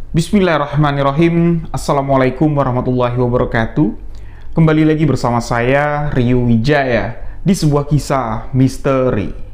Bismillahirrahmanirrahim. Assalamualaikum warahmatullahi wabarakatuh. Kembali lagi bersama saya, Rio Wijaya, di sebuah kisah misteri.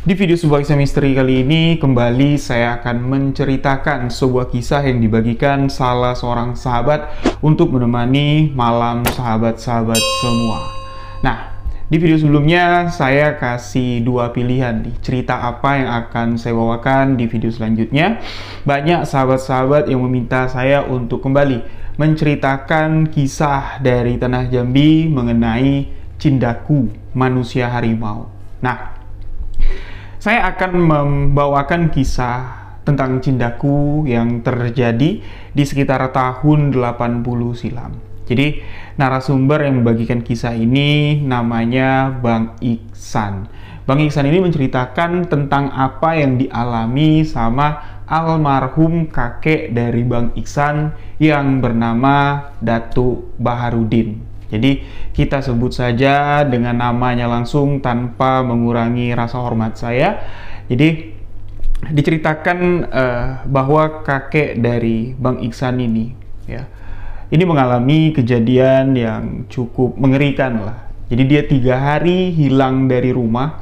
Di video sebuah kisah misteri kali ini, kembali saya akan menceritakan sebuah kisah yang dibagikan salah seorang sahabat untuk menemani malam sahabat-sahabat semua. Nah, di video sebelumnya saya kasih dua pilihan nih, cerita apa yang akan saya bawakan di video selanjutnya. Banyak sahabat-sahabat yang meminta saya untuk kembali menceritakan kisah dari Tanah Jambi mengenai Cindaku, manusia harimau. Nah, saya akan membawakan kisah tentang Cindaku yang terjadi di sekitar tahun 80 silam. Jadi, narasumber yang membagikan kisah ini namanya Bang Iksan. Bang Iksan ini menceritakan tentang apa yang dialami sama almarhum kakek dari Bang Iksan yang bernama Datuk Baharudin. Jadi kita sebut saja dengan namanya langsung tanpa mengurangi rasa hormat saya. Jadi diceritakan bahwa kakek dari Bang Iksan ini, ya, ini mengalami kejadian yang cukup mengerikan lah. Jadi dia 3 hari hilang dari rumah,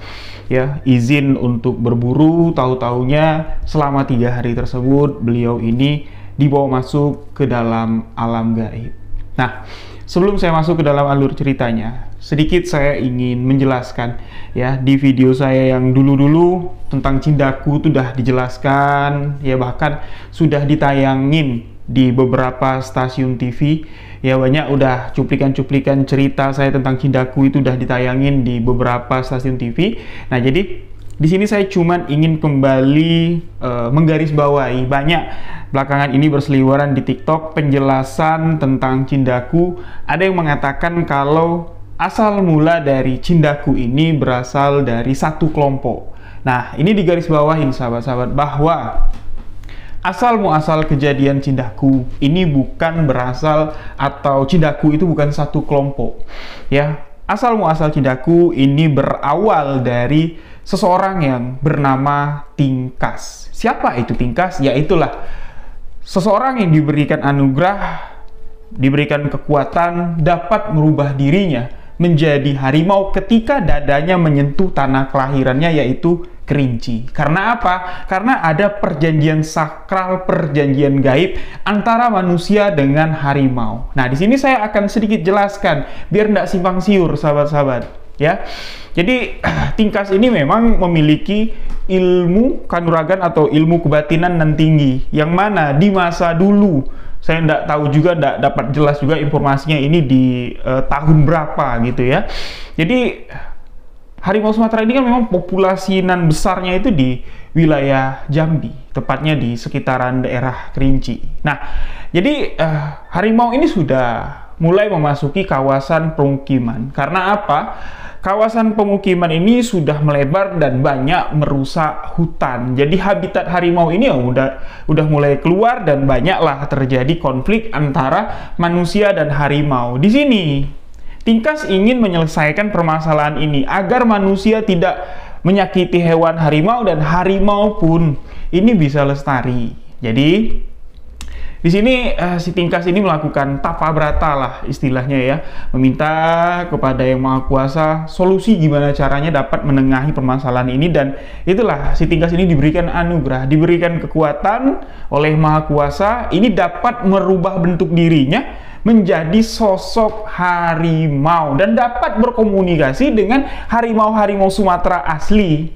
ya, izin untuk berburu. Tahu-taunya selama 3 hari tersebut beliau ini dibawa masuk ke dalam alam gaib. Nah, sebelum saya masuk ke dalam alur ceritanya, sedikit saya ingin menjelaskan, ya, di video saya yang dulu-dulu tentang Cindaku itu sudah dijelaskan, ya, bahkan sudah ditayangin di beberapa stasiun TV, ya, banyak udah cuplikan-cuplikan cerita saya tentang Cindaku itu udah ditayangin di beberapa stasiun TV. Nah, jadi di sini saya cuman ingin kembali menggarisbawahi, banyak belakangan ini berseliweran di TikTok penjelasan tentang Cindaku. Ada yang mengatakan kalau asal mula dari Cindaku ini berasal dari satu kelompok. Nah, ini digarisbawahin sahabat-sahabat bahwa asal muasal kejadian Cindaku ini bukan berasal, atau Cindaku itu bukan satu kelompok, ya. Asal muasal Cindaku ini berawal dari seseorang yang bernama Tingkas. Siapa itu Tingkas? Yaitulah seseorang yang diberikan anugerah, diberikan kekuatan, dapat merubah dirinya menjadi harimau ketika dadanya menyentuh tanah kelahirannya, yaitu Kerinci. Karena apa? Karena ada perjanjian sakral, perjanjian gaib antara manusia dengan harimau. Nah, di sini saya akan sedikit jelaskan biar tidak simpang siur, sahabat-sahabat, ya. Jadi Tingkas ini memang memiliki ilmu kanuragan atau ilmu kebatinan yang tinggi, yang mana di masa dulu saya tidak tahu juga, tidak dapat jelas juga informasinya ini di tahun berapa gitu, ya. Jadi harimau Sumatera ini kan memang populasi nan besarnya itu di wilayah Jambi, tepatnya di sekitaran daerah Kerinci. Nah, jadi harimau ini sudah mulai memasuki kawasan pemukiman. Karena apa? Kawasan pemukiman ini sudah melebar dan banyak merusak hutan. Jadi habitat harimau ini udah mulai keluar dan banyaklah terjadi konflik antara manusia dan harimau. Di sini Tingkas ingin menyelesaikan permasalahan ini agar manusia tidak menyakiti hewan harimau dan harimau pun ini bisa lestari. Jadi di sini si Tingkas ini melakukan tapa brata lah istilahnya, ya, meminta kepada Yang Maha Kuasa solusi gimana caranya dapat menengahi permasalahan ini, dan itulah si Tingkas ini diberikan anugerah, diberikan kekuatan oleh Maha Kuasa, ini dapat merubah bentuk dirinya menjadi sosok harimau dan dapat berkomunikasi dengan harimau-harimau Sumatera asli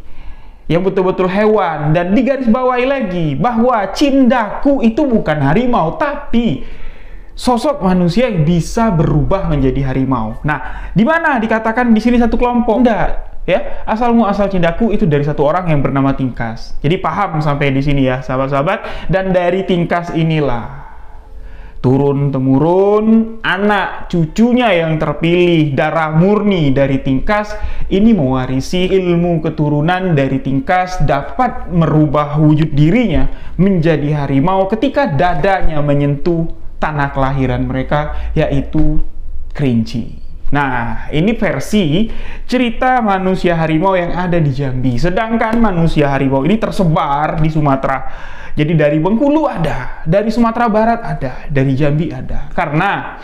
yang betul-betul hewan. Dan digarisbawahi lagi bahwa Cindaku itu bukan harimau, tapi sosok manusia yang bisa berubah menjadi harimau. Nah, di mana dikatakan di sini satu kelompok? Enggak, ya. Asal Cindaku itu dari satu orang yang bernama Tingkas. Jadi paham sampai di sini ya, sahabat-sahabat. Dan dari Tingkas inilah turun-temurun anak cucunya yang terpilih, darah murni dari Tingkas ini mewarisi ilmu keturunan dari Tingkas, dapat merubah wujud dirinya menjadi harimau ketika dadanya menyentuh tanah kelahiran mereka, yaitu Kerinci. Nah, ini versi cerita manusia harimau yang ada di Jambi. Sedangkan manusia harimau ini tersebar di Sumatera. Jadi dari Bengkulu ada, dari Sumatera Barat ada, dari Jambi ada. Karena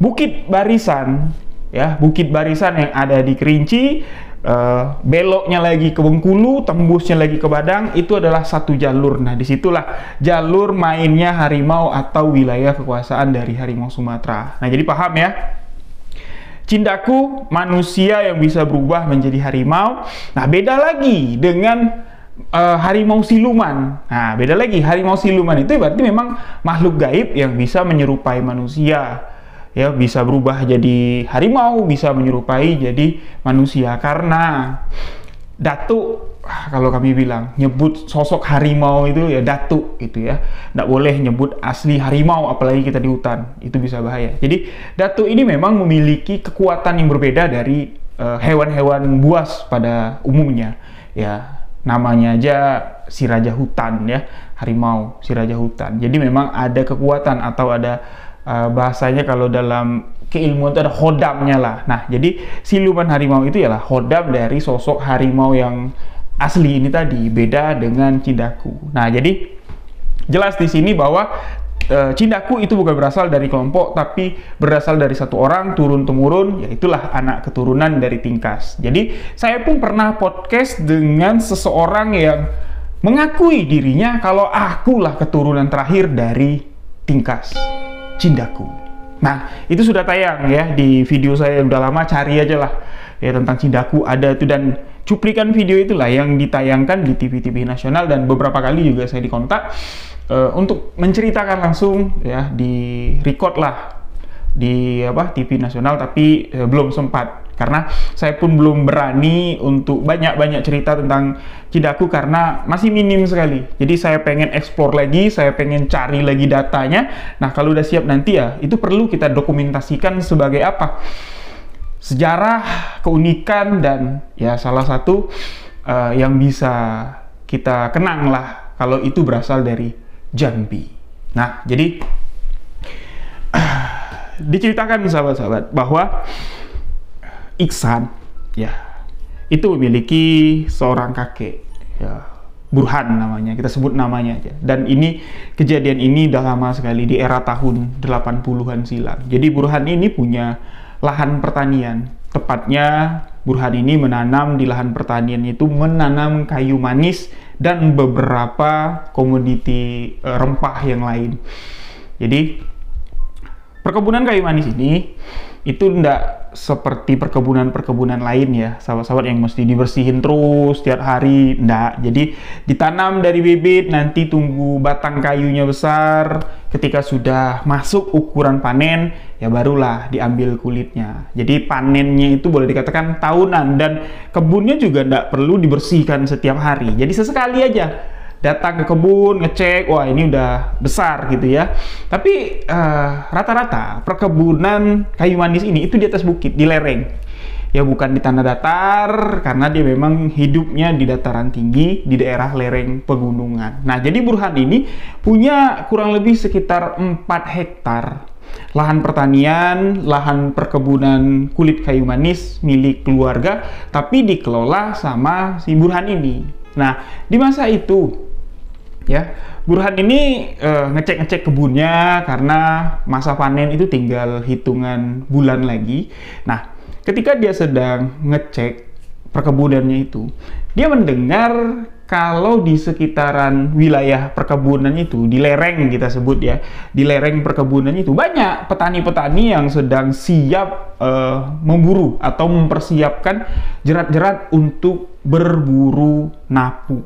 Bukit Barisan, ya, Bukit Barisan yang ada di Kerinci, beloknya lagi ke Bengkulu, tembusnya lagi ke Badang, itu adalah satu jalur. Nah, disitulah jalur mainnya harimau atau wilayah kekuasaan dari harimau Sumatera. Nah, jadi paham ya. Cindaku manusia yang bisa berubah menjadi harimau. Nah, beda lagi dengan harimau siluman. Nah, beda lagi. Harimau siluman itu berarti memang makhluk gaib yang bisa menyerupai manusia. Ya, bisa berubah jadi harimau, bisa menyerupai jadi manusia. Karena datuk, kalau kami bilang, nyebut sosok harimau itu ya datuk gitu ya. Nggak boleh nyebut asli harimau, apalagi kita di hutan. Itu bisa bahaya. Jadi, datuk ini memang memiliki kekuatan yang berbeda dari hewan-hewan buas pada umumnya. Ya, namanya aja si raja hutan ya, harimau, si raja hutan. Jadi memang ada kekuatan atau ada bahasanya kalau dalam keilmuan itu ada hodamnya lah. Nah, jadi siluman harimau itu ialah hodam dari sosok harimau yang asli ini tadi, beda dengan Cindaku. Nah, jadi jelas di sini bahwa Cindaku itu bukan berasal dari kelompok, tapi berasal dari satu orang turun-temurun, yaitulah anak keturunan dari Tingkas. Jadi saya pun pernah podcast dengan seseorang yang mengakui dirinya kalau akulah keturunan terakhir dari Tingkas, Cindaku. Nah, itu sudah tayang ya di video saya yang udah lama, cari aja lah ya tentang Cindaku, ada itu. Dan cuplikan video itulah yang ditayangkan di TV-TV nasional, dan beberapa kali juga saya dikontak untuk menceritakan langsung ya, di record lah di TV nasional, tapi belum sempat karena saya pun belum berani untuk banyak-banyak cerita tentang Cindaku karena masih minim sekali. Jadi saya pengen explore lagi, saya pengen cari lagi datanya. Nah, kalau udah siap nanti ya itu perlu kita dokumentasikan sebagai apa? Sejarah, keunikan, dan ya salah satu yang bisa kita kenang lah kalau itu berasal dari Jambi. Nah, jadi diceritakan sahabat-sahabat bahwa Iksan ya itu memiliki seorang kakek ya, Burhan namanya, kita sebut namanya aja. Dan ini kejadian ini udah lama sekali, di era tahun 80-an silam. Jadi Burhan ini punya lahan pertanian. Tepatnya Burhan ini menanam di lahan pertanian itu, menanam kayu manis dan beberapa komoditi rempah yang lain. Jadi perkebunan kayu manis ini itu tidak seperti perkebunan-perkebunan lain ya, sahabat-sahabat, yang mesti dibersihin terus tiap hari. Enggak. Jadi ditanam dari bibit, nanti tunggu batang kayunya besar. Ketika sudah masuk ukuran panen, ya barulah diambil kulitnya. Jadi panennya itu boleh dikatakan tahunan, dan kebunnya juga tidak perlu dibersihkan setiap hari. Jadi sesekali aja datang ke kebun, ngecek, wah ini udah besar gitu ya. Tapi rata-rata perkebunan kayu manis ini itu di atas bukit, di lereng. Ya bukan di tanah datar, karena dia memang hidupnya di dataran tinggi, di daerah lereng pegunungan. Nah, jadi Burhan ini punya kurang lebih sekitar 4 hektar lahan pertanian, lahan perkebunan kulit kayu manis milik keluarga, tapi dikelola sama si Burhan ini. Nah, di masa itu ya, Burhan ini ngecek-ngecek kebunnya karena masa panen itu tinggal hitungan bulan lagi. Nah, ketika dia sedang ngecek perkebunannya itu, dia mendengar kalau di sekitaran wilayah perkebunan itu, di lereng kita sebut ya, di lereng perkebunan itu banyak petani-petani yang sedang siap memburu atau mempersiapkan jerat-jerat untuk berburu napu.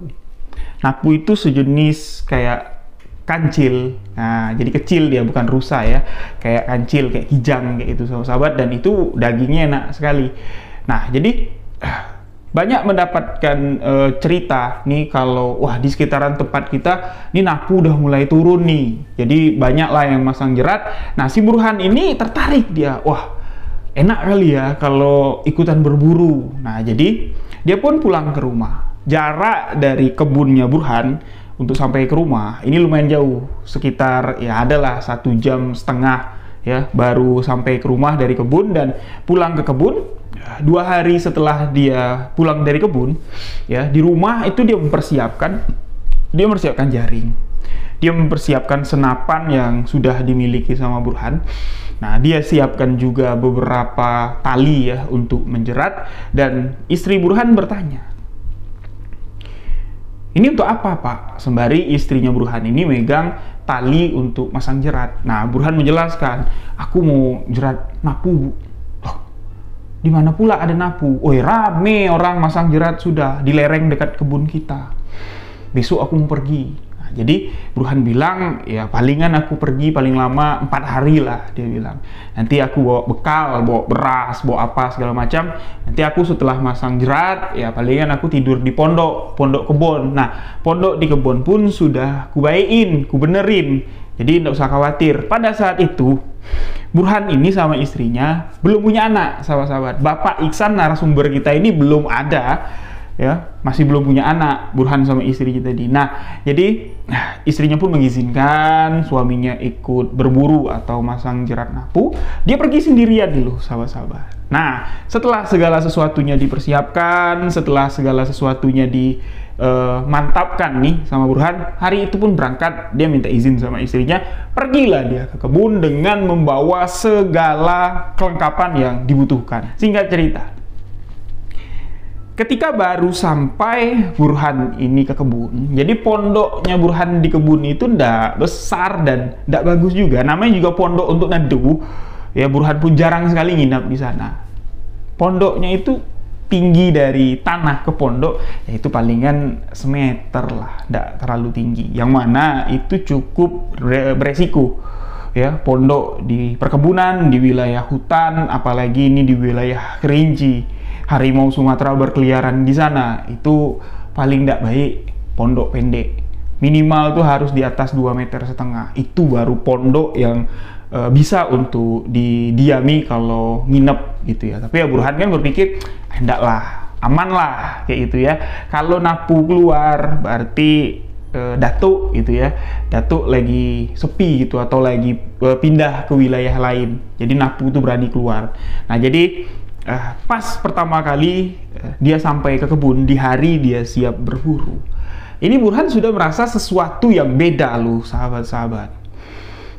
Napu itu sejenis kayak kancil. Nah, jadi kecil dia, bukan rusa ya. Kayak kancil, kayak kijang kayak itu sahabat-sahabat, dan itu dagingnya enak sekali. Nah, jadi banyak mendapatkan cerita nih kalau wah di sekitaran tempat kita ini napu udah mulai turun nih. Jadi banyak lah yang masang jerat. Nah, si Burhan ini tertarik dia. Wah, enak kali ya kalau ikutan berburu. Nah, jadi dia pun pulang ke rumah. Jarak dari kebunnya Burhan untuk sampai ke rumah ini lumayan jauh, sekitar ya adalah 1,5 jam ya baru sampai ke rumah dari kebun. Dan pulang ke kebun 2 hari setelah dia pulang dari kebun ya, di rumah itu dia mempersiapkan jaring, dia mempersiapkan senapan yang sudah dimiliki sama Burhan. Nah, dia siapkan juga beberapa tali ya untuk menjerat. Dan istri Burhan bertanya, ini untuk apa, Pak? Sembari istrinya Burhan ini megang tali untuk masang jerat. Nah, Burhan menjelaskan, aku mau jerat napu, Bu. Loh, di mana pula ada napu? Oh, rame orang masang jerat sudah di lereng dekat kebun kita. Besok aku mau pergi. Nah, jadi Burhan bilang, ya palingan aku pergi paling lama 4 hari lah, dia bilang. Nanti aku bawa bekal, bawa beras, bawa apa segala macam. Nanti aku setelah masang jerat, ya palingan aku tidur di pondok kebun. Nah, pondok di kebun pun sudah kubaikin, kubenerin. Jadi tidak usah khawatir. Pada saat itu, Burhan ini sama istrinya belum punya anak, sahabat-sahabat. Bapak Iksan narasumber kita ini belum ada, ya, masih belum punya anak, Burhan sama istri kita tadi. Nah, jadi istrinya pun mengizinkan suaminya ikut berburu atau masang jerat napu. Dia pergi sendirian dulu, sahabat-sahabat. Nah, setelah segala sesuatunya dipersiapkan, setelah segala sesuatunya dimantapkan nih sama Burhan, hari itu pun berangkat. Dia minta izin sama istrinya, pergilah dia ke kebun dengan membawa segala kelengkapan yang dibutuhkan. Singkat cerita, ketika baru sampai Burhan ini ke kebun, jadi pondoknya Burhan di kebun itu ndak besar dan ndak bagus juga. Namanya juga pondok untuk neduh. Ya, Burhan pun jarang sekali nginap di sana. Pondoknya itu tinggi dari tanah ke pondok, yaitu palingan semeter lah, ndak terlalu tinggi. Yang mana itu cukup beresiko. Ya, pondok di perkebunan, di wilayah hutan, apalagi ini di wilayah kerinci. Harimau Sumatera berkeliaran di sana, itu paling tidak baik pondok pendek. Minimal tuh harus di atas 2,5 meter. Itu baru pondok yang bisa untuk didiami kalau nginep gitu ya. Tapi ya Burhan kan berpikir, enggak lah, aman lah kayak gitu ya. Kalau napu keluar berarti datuk gitu ya, datuk lagi sepi gitu atau lagi pindah ke wilayah lain. Jadi napu itu berani keluar. Nah, jadi pas pertama kali dia sampai ke kebun, di hari dia siap berburu, ini Burhan sudah merasa sesuatu yang beda loh, sahabat-sahabat.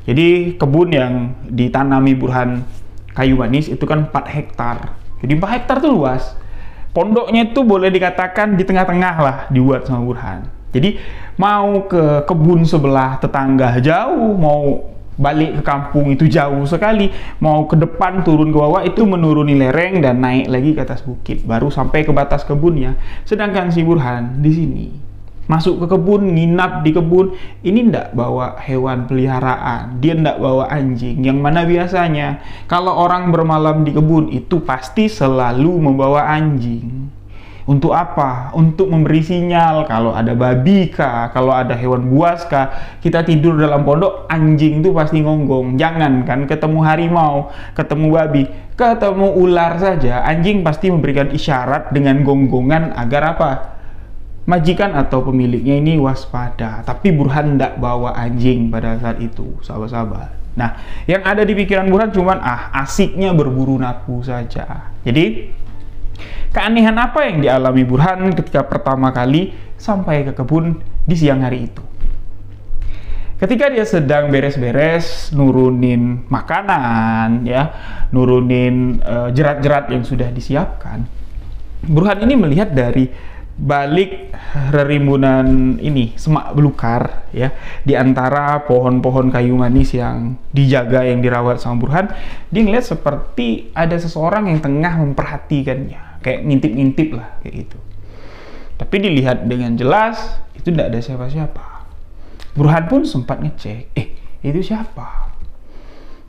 Jadi kebun yang ditanami Burhan kayu manis itu kan 4 hektar. Jadi 4 hektar tuh luas. Pondoknya itu boleh dikatakan di tengah-tengah lah dibuat sama Burhan. Jadi mau ke kebun sebelah tetangga jauh, mau balik ke kampung itu jauh sekali, mau ke depan turun ke bawah itu menuruni lereng dan naik lagi ke atas bukit baru sampai ke batas kebunnya. Sedangkan si Burhan di sini masuk ke kebun, nginap di kebun, ini ndak bawa hewan peliharaan, dia ndak bawa anjing, yang mana biasanya kalau orang bermalam di kebun itu pasti selalu membawa anjing. Untuk apa? Untuk memberi sinyal kalau ada babi kah, kalau ada hewan buas kah, kita tidur dalam pondok, anjing tuh pasti ngonggong. Jangan kan ketemu harimau, ketemu babi, ketemu ular saja, anjing pasti memberikan isyarat dengan gonggongan agar apa? Majikan atau pemiliknya ini waspada. Tapi Burhan ndak bawa anjing pada saat itu, sahabat-sahabat. Nah, yang ada di pikiran Burhan cuman asiknya berburu napu saja. Jadi keanehan apa yang dialami Burhan ketika pertama kali sampai ke kebun di siang hari itu? Ketika dia sedang beres-beres nurunin makanan, ya, nurunin jerat-jerat yang sudah disiapkan, Burhan ini melihat dari balik rerimbunan ini semak belukar ya, di antara pohon-pohon kayu manis yang dijaga, yang dirawat sama Burhan, dia ngeliat seperti ada seseorang yang tengah memperhatikannya, kayak ngintip-ngintip lah kayak gitu. Tapi dilihat dengan jelas itu tidak ada siapa-siapa. Burhan pun sempat ngecek, itu siapa?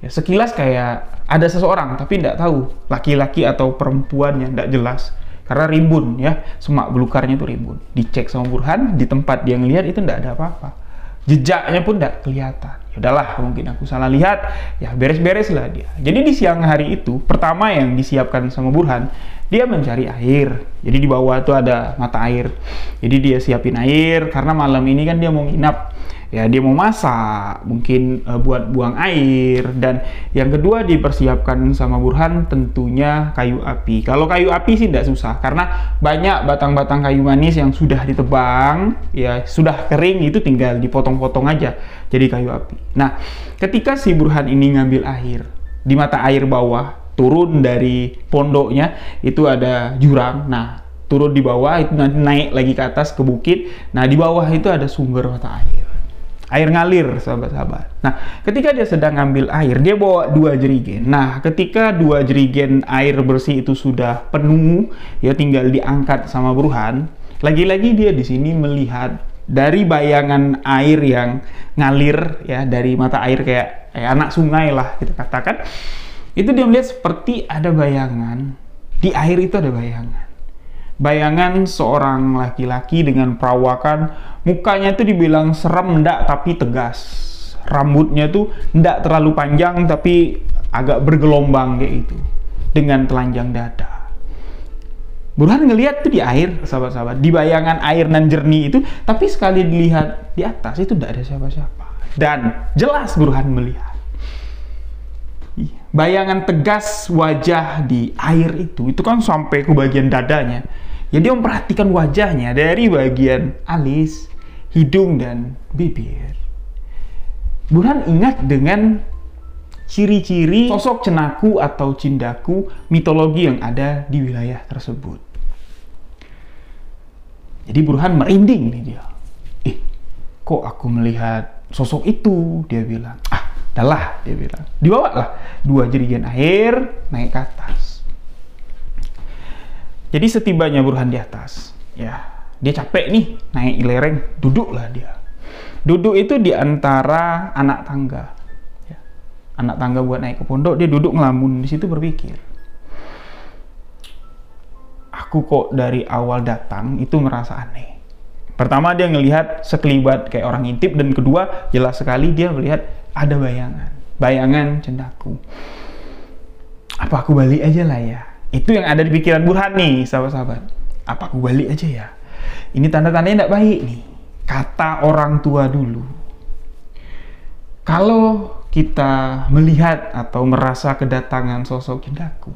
Ya, sekilas kayak ada seseorang, tapi tidak tahu laki-laki atau perempuan, yang tidak jelas. Karena rimbun ya, semak belukarnya itu rimbun. Dicek sama Burhan, di tempat dia ngelihat itu tidak ada apa-apa. Jejaknya pun tidak kelihatan. Ya udahlah, mungkin aku salah lihat, ya beres-beres lah dia. Jadi di siang hari itu, pertama yang disiapkan sama Burhan, dia mencari air. Jadi di bawah itu ada mata air. Jadi dia siapin air, karena malam ini kan dia mau nginap. Ya, dia mau masak, mungkin buat buang air. Dan yang kedua dipersiapkan sama Burhan tentunya kayu api. Kalau kayu api sih tidak susah, karena banyak batang-batang kayu manis yang sudah ditebang, ya sudah kering, itu tinggal dipotong-potong aja jadi kayu api. Nah, ketika si Burhan ini ngambil air di mata air bawah, turun dari pondoknya itu ada jurang. Nah, turun di bawah itu nanti naik lagi ke atas ke bukit. Nah, di bawah itu ada sumber mata air. Air ngalir, sahabat-sahabat. Nah, ketika dia sedang ngambil air, dia bawa 2 jerigen. Nah, ketika 2 jerigen air bersih itu sudah penuh, ya tinggal diangkat sama Burhan. Lagi-lagi dia di sini melihat dari bayangan air yang ngalir ya, dari mata air kayak anak sungai lah kita katakan. Itu dia melihat seperti ada bayangan. Di air itu ada bayangan. Bayangan seorang laki-laki dengan perawakan, mukanya itu dibilang serem ndak, tapi tegas. Rambutnya tuh ndak terlalu panjang, tapi agak bergelombang kayak itu, dengan telanjang dada. Burhan ngelihat tuh di air, sahabat-sahabat, di bayangan air nan jernih itu, tapi sekali dilihat di atas itu ndak ada siapa-siapa. Dan jelas Burhan melihat bayangan tegas wajah di air itu kan sampai ke bagian dadanya. Ya, dia memperhatikan wajahnya dari bagian alis, hidung, dan bibir. Burhan ingat dengan ciri-ciri sosok cenaku atau cindaku mitologi yang ada di wilayah tersebut. Jadi Burhan merinding nih dia. Kok aku melihat sosok itu? Dia bilang. Adalah, dia bilang. Dibawalah 2 jerigen air naik ke atas. Jadi setibanya Burhan di atas, ya dia capek nih naik lereng, duduklah dia. Duduk itu di antara anak tangga, ya. Anak tangga buat naik ke pondok, dia duduk ngelamun di situ berpikir. Aku kok dari awal datang itu merasa aneh. Pertama dia ngelihat sekelibat kayak orang ngintip, dan kedua jelas sekali dia melihat ada bayangan cendaku. Apa aku balik aja lah ya? Itu yang ada di pikiran Burhan nih, sahabat-sahabat. Apa aku balik aja ya? Ini tanda-tandanya tidak baik nih. Kata orang tua dulu. Kalau kita melihat atau merasa kedatangan sosok cindaku,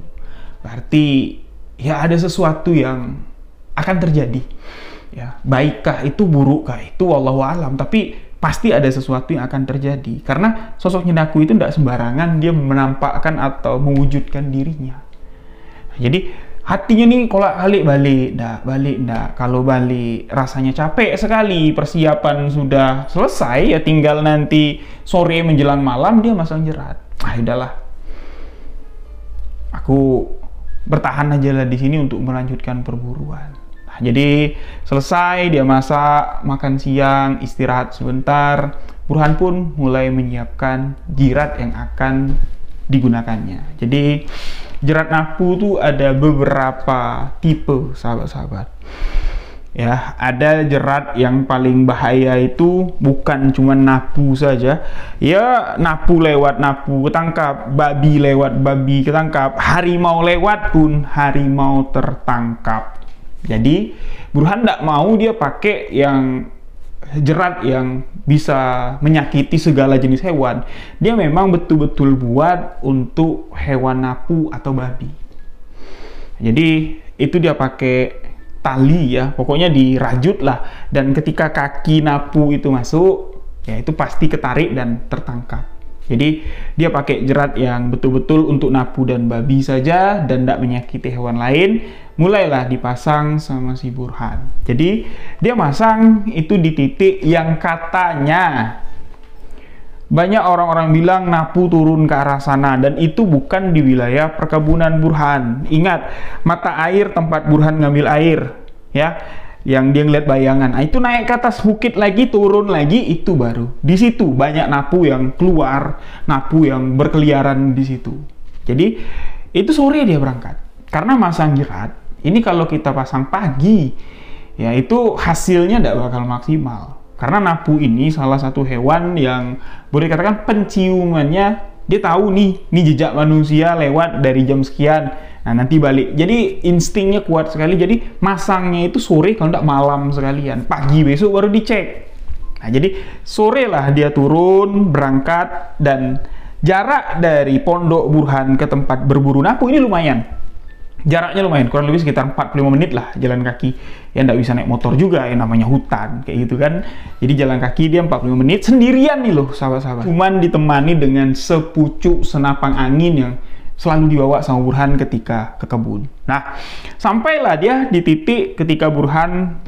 berarti ya ada sesuatu yang akan terjadi. Ya, baikkah itu, burukkah itu, wallahu alam. Tapi pasti ada sesuatu yang akan terjadi. Karena sosok cindaku itu tidak sembarangan dia menampakkan atau mewujudkan dirinya. Jadi hatinya nih kalau balik ndak. Kalau balik rasanya capek sekali, persiapan sudah selesai, ya tinggal nanti sore menjelang malam dia masang jerat. Udahlah, aku bertahan aja lah di sini untuk melanjutkan perburuan. Jadi selesai dia masak, makan siang, istirahat sebentar. Burhan pun mulai menyiapkan jirat yang akan digunakannya. Jadi jerat napu itu ada beberapa tipe, sahabat-sahabat. Ya, ada jerat yang paling bahaya itu bukan cuma napu saja. Ya, napu lewat napu ketangkap, babi lewat babi ketangkap, harimau lewat pun harimau tertangkap. Jadi Burhan tidak mau dia pakai yang jerat yang bisa menyakiti segala jenis hewan. Dia memang betul-betul buat untuk hewan napu atau babi. Jadi itu dia pakai tali ya, pokoknya dirajut lah. Dan ketika kaki napu itu masuk, ya itu pasti ketarik dan tertangkap. Jadi dia pakai jerat yang betul-betul untuk napu dan babi saja dan tidak menyakiti hewan lain. Mulailah dipasang sama si Burhan. Jadi dia masang itu di titik yang katanya banyak orang-orang bilang napu turun ke arah sana, dan itu bukan di wilayah perkebunan Burhan. Ingat, mata air tempat Burhan ngambil air, ya, yang dia ngeliat bayangan. Nah, itu naik ke atas bukit lagi, turun lagi, itu baru. Di situ banyak napu yang keluar, napu yang berkeliaran di situ. Jadi itu sore dia berangkat. Karena masang jerat, ini kalau kita pasang pagi, ya itu hasilnya tidak bakal maksimal. Karena napu ini salah satu hewan yang boleh katakan penciumannya, dia tahu nih jejak manusia lewat dari jam sekian. Nah, nanti balik. Jadi instingnya kuat sekali. Jadi masangnya itu sore, kalau tidak malam sekalian. Pagi besok baru dicek. Nah, jadi sore lah dia turun, berangkat, dan jarak dari pondok Burhan ke tempat berburu napu ini lumayan. Jaraknya lumayan, kurang lebih sekitar 45 menit lah jalan kaki. Ya nggak bisa naik motor juga, yang namanya hutan, kayak gitu kan. Jadi jalan kaki dia 45 menit, sendirian nih loh sahabat-sahabat. Cuman ditemani dengan sepucuk senapang angin yang selalu dibawa sama Burhan ketika ke kebun. Nah, sampailah dia di titik ketika Burhan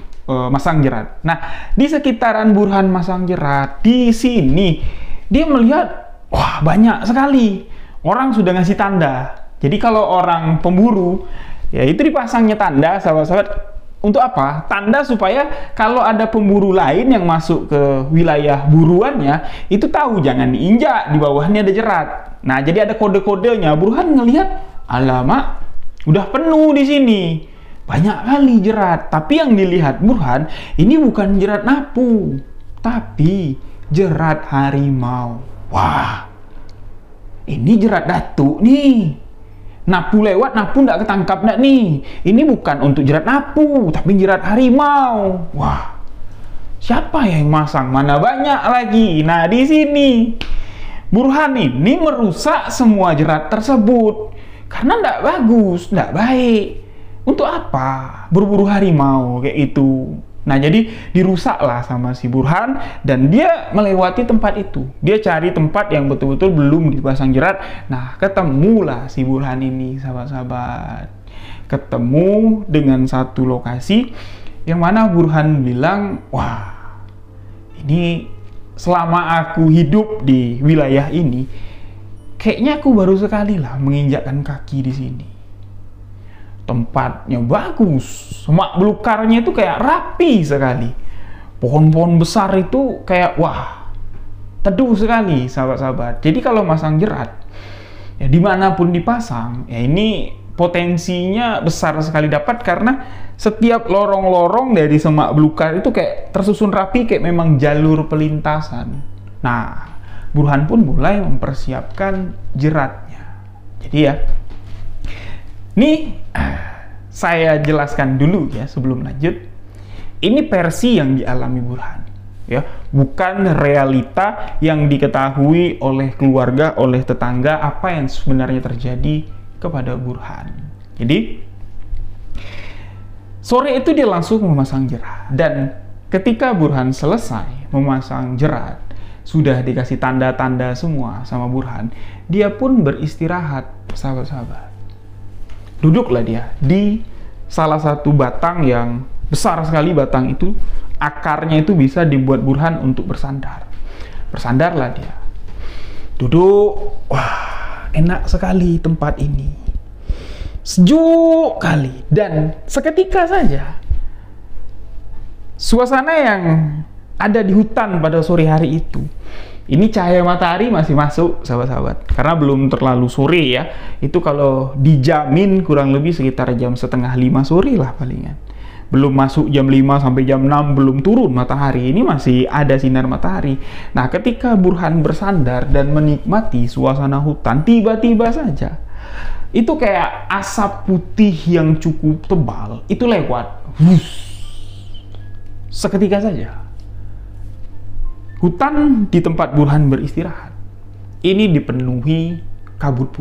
masang jerat. Nah, di sekitaran Burhan masang jerat, di sini dia melihat, wah banyak sekali orang sudah ngasih tanda. Jadi kalau orang pemburu, ya itu dipasangnya tanda, sahabat-sahabat. Untuk apa? Tanda supaya kalau ada pemburu lain yang masuk ke wilayah buruannya, itu tahu jangan diinjak, di bawahnya ada jerat. Nah, jadi ada kode-kodenya. Burhan ngelihat, alamak, udah penuh di sini. Banyak kali jerat. Tapi yang dilihat Burhan, ini bukan jerat napu, tapi jerat harimau. Wah, ini jerat datuk nih. Napu lewat, napu nggak ketangkap nggak nih? Ini bukan untuk jerat napu, tapi jerat harimau. Wah, siapa yang masang? Mana banyak lagi. Nah, di sini Burhan ini merusak semua jerat tersebut karena nggak bagus, nggak baik. Untuk apa? Berburu harimau kayak itu. Nah, jadi dirusaklah sama si Burhan, dan dia melewati tempat itu. Dia cari tempat yang betul-betul belum dipasang jerat. Nah, ketemulah si Burhan ini, sahabat-sahabat. Ketemu dengan satu lokasi yang mana Burhan bilang, wah, ini selama aku hidup di wilayah ini, kayaknya aku baru sekali lah menginjakkan kaki di sini. Tempatnya bagus, semak belukarnya itu kayak rapi sekali. Pohon-pohon besar itu kayak, wah, teduh sekali, sahabat-sahabat. Jadi kalau masang jerat, ya dimanapun dipasang, ya ini potensinya besar sekali dapat, karena setiap lorong-lorong dari semak belukar itu kayak tersusun rapi, kayak memang jalur pelintasan. Nah, Burhan pun mulai mempersiapkan jeratnya. Jadi ya, nih, saya jelaskan dulu ya sebelum lanjut. Ini versi yang dialami Burhan, ya, bukan realita yang diketahui oleh keluarga, oleh tetangga apa yang sebenarnya terjadi kepada Burhan. Jadi sore itu dia langsung memasang jerat, dan ketika Burhan selesai memasang jerat, sudah dikasih tanda-tanda semua sama Burhan, dia pun beristirahat, sahabat-sahabat. Duduklah dia di salah satu batang yang besar sekali. Batang itu, akarnya itu bisa dibuat Burhan untuk bersandar. Bersandarlah dia. Duduk. Wah, enak sekali tempat ini. Sejuk kali. Dan seketika saja, suasana yang ada di hutan pada sore hari itu, ini cahaya matahari masih masuk, sahabat-sahabat, karena belum terlalu sore ya. Itu kalau dijamin kurang lebih sekitar jam setengah 5 sore lah palingan. Belum masuk jam 5 sampai jam 6, belum turun matahari. Ini masih ada sinar matahari. Nah, ketika Burhan bersandar dan menikmati suasana hutan, tiba-tiba saja itu kayak asap putih yang cukup tebal itu lewat. Seketika saja hutan di tempat Burhan beristirahat ini dipenuhi kabut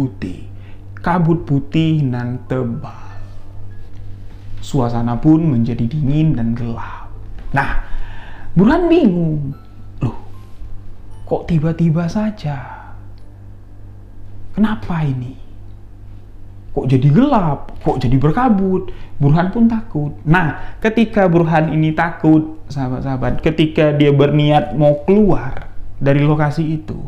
putih nan tebal. Suasana pun menjadi dingin dan gelap. Nah, Burhan bingung, loh, kok tiba-tiba saja Kenapa ini? Kok jadi gelap? Kok jadi berkabut? Burhan pun takut. Nah, ketika Burhan ini takut, sahabat-sahabat, ketika dia berniat mau keluar dari lokasi itu,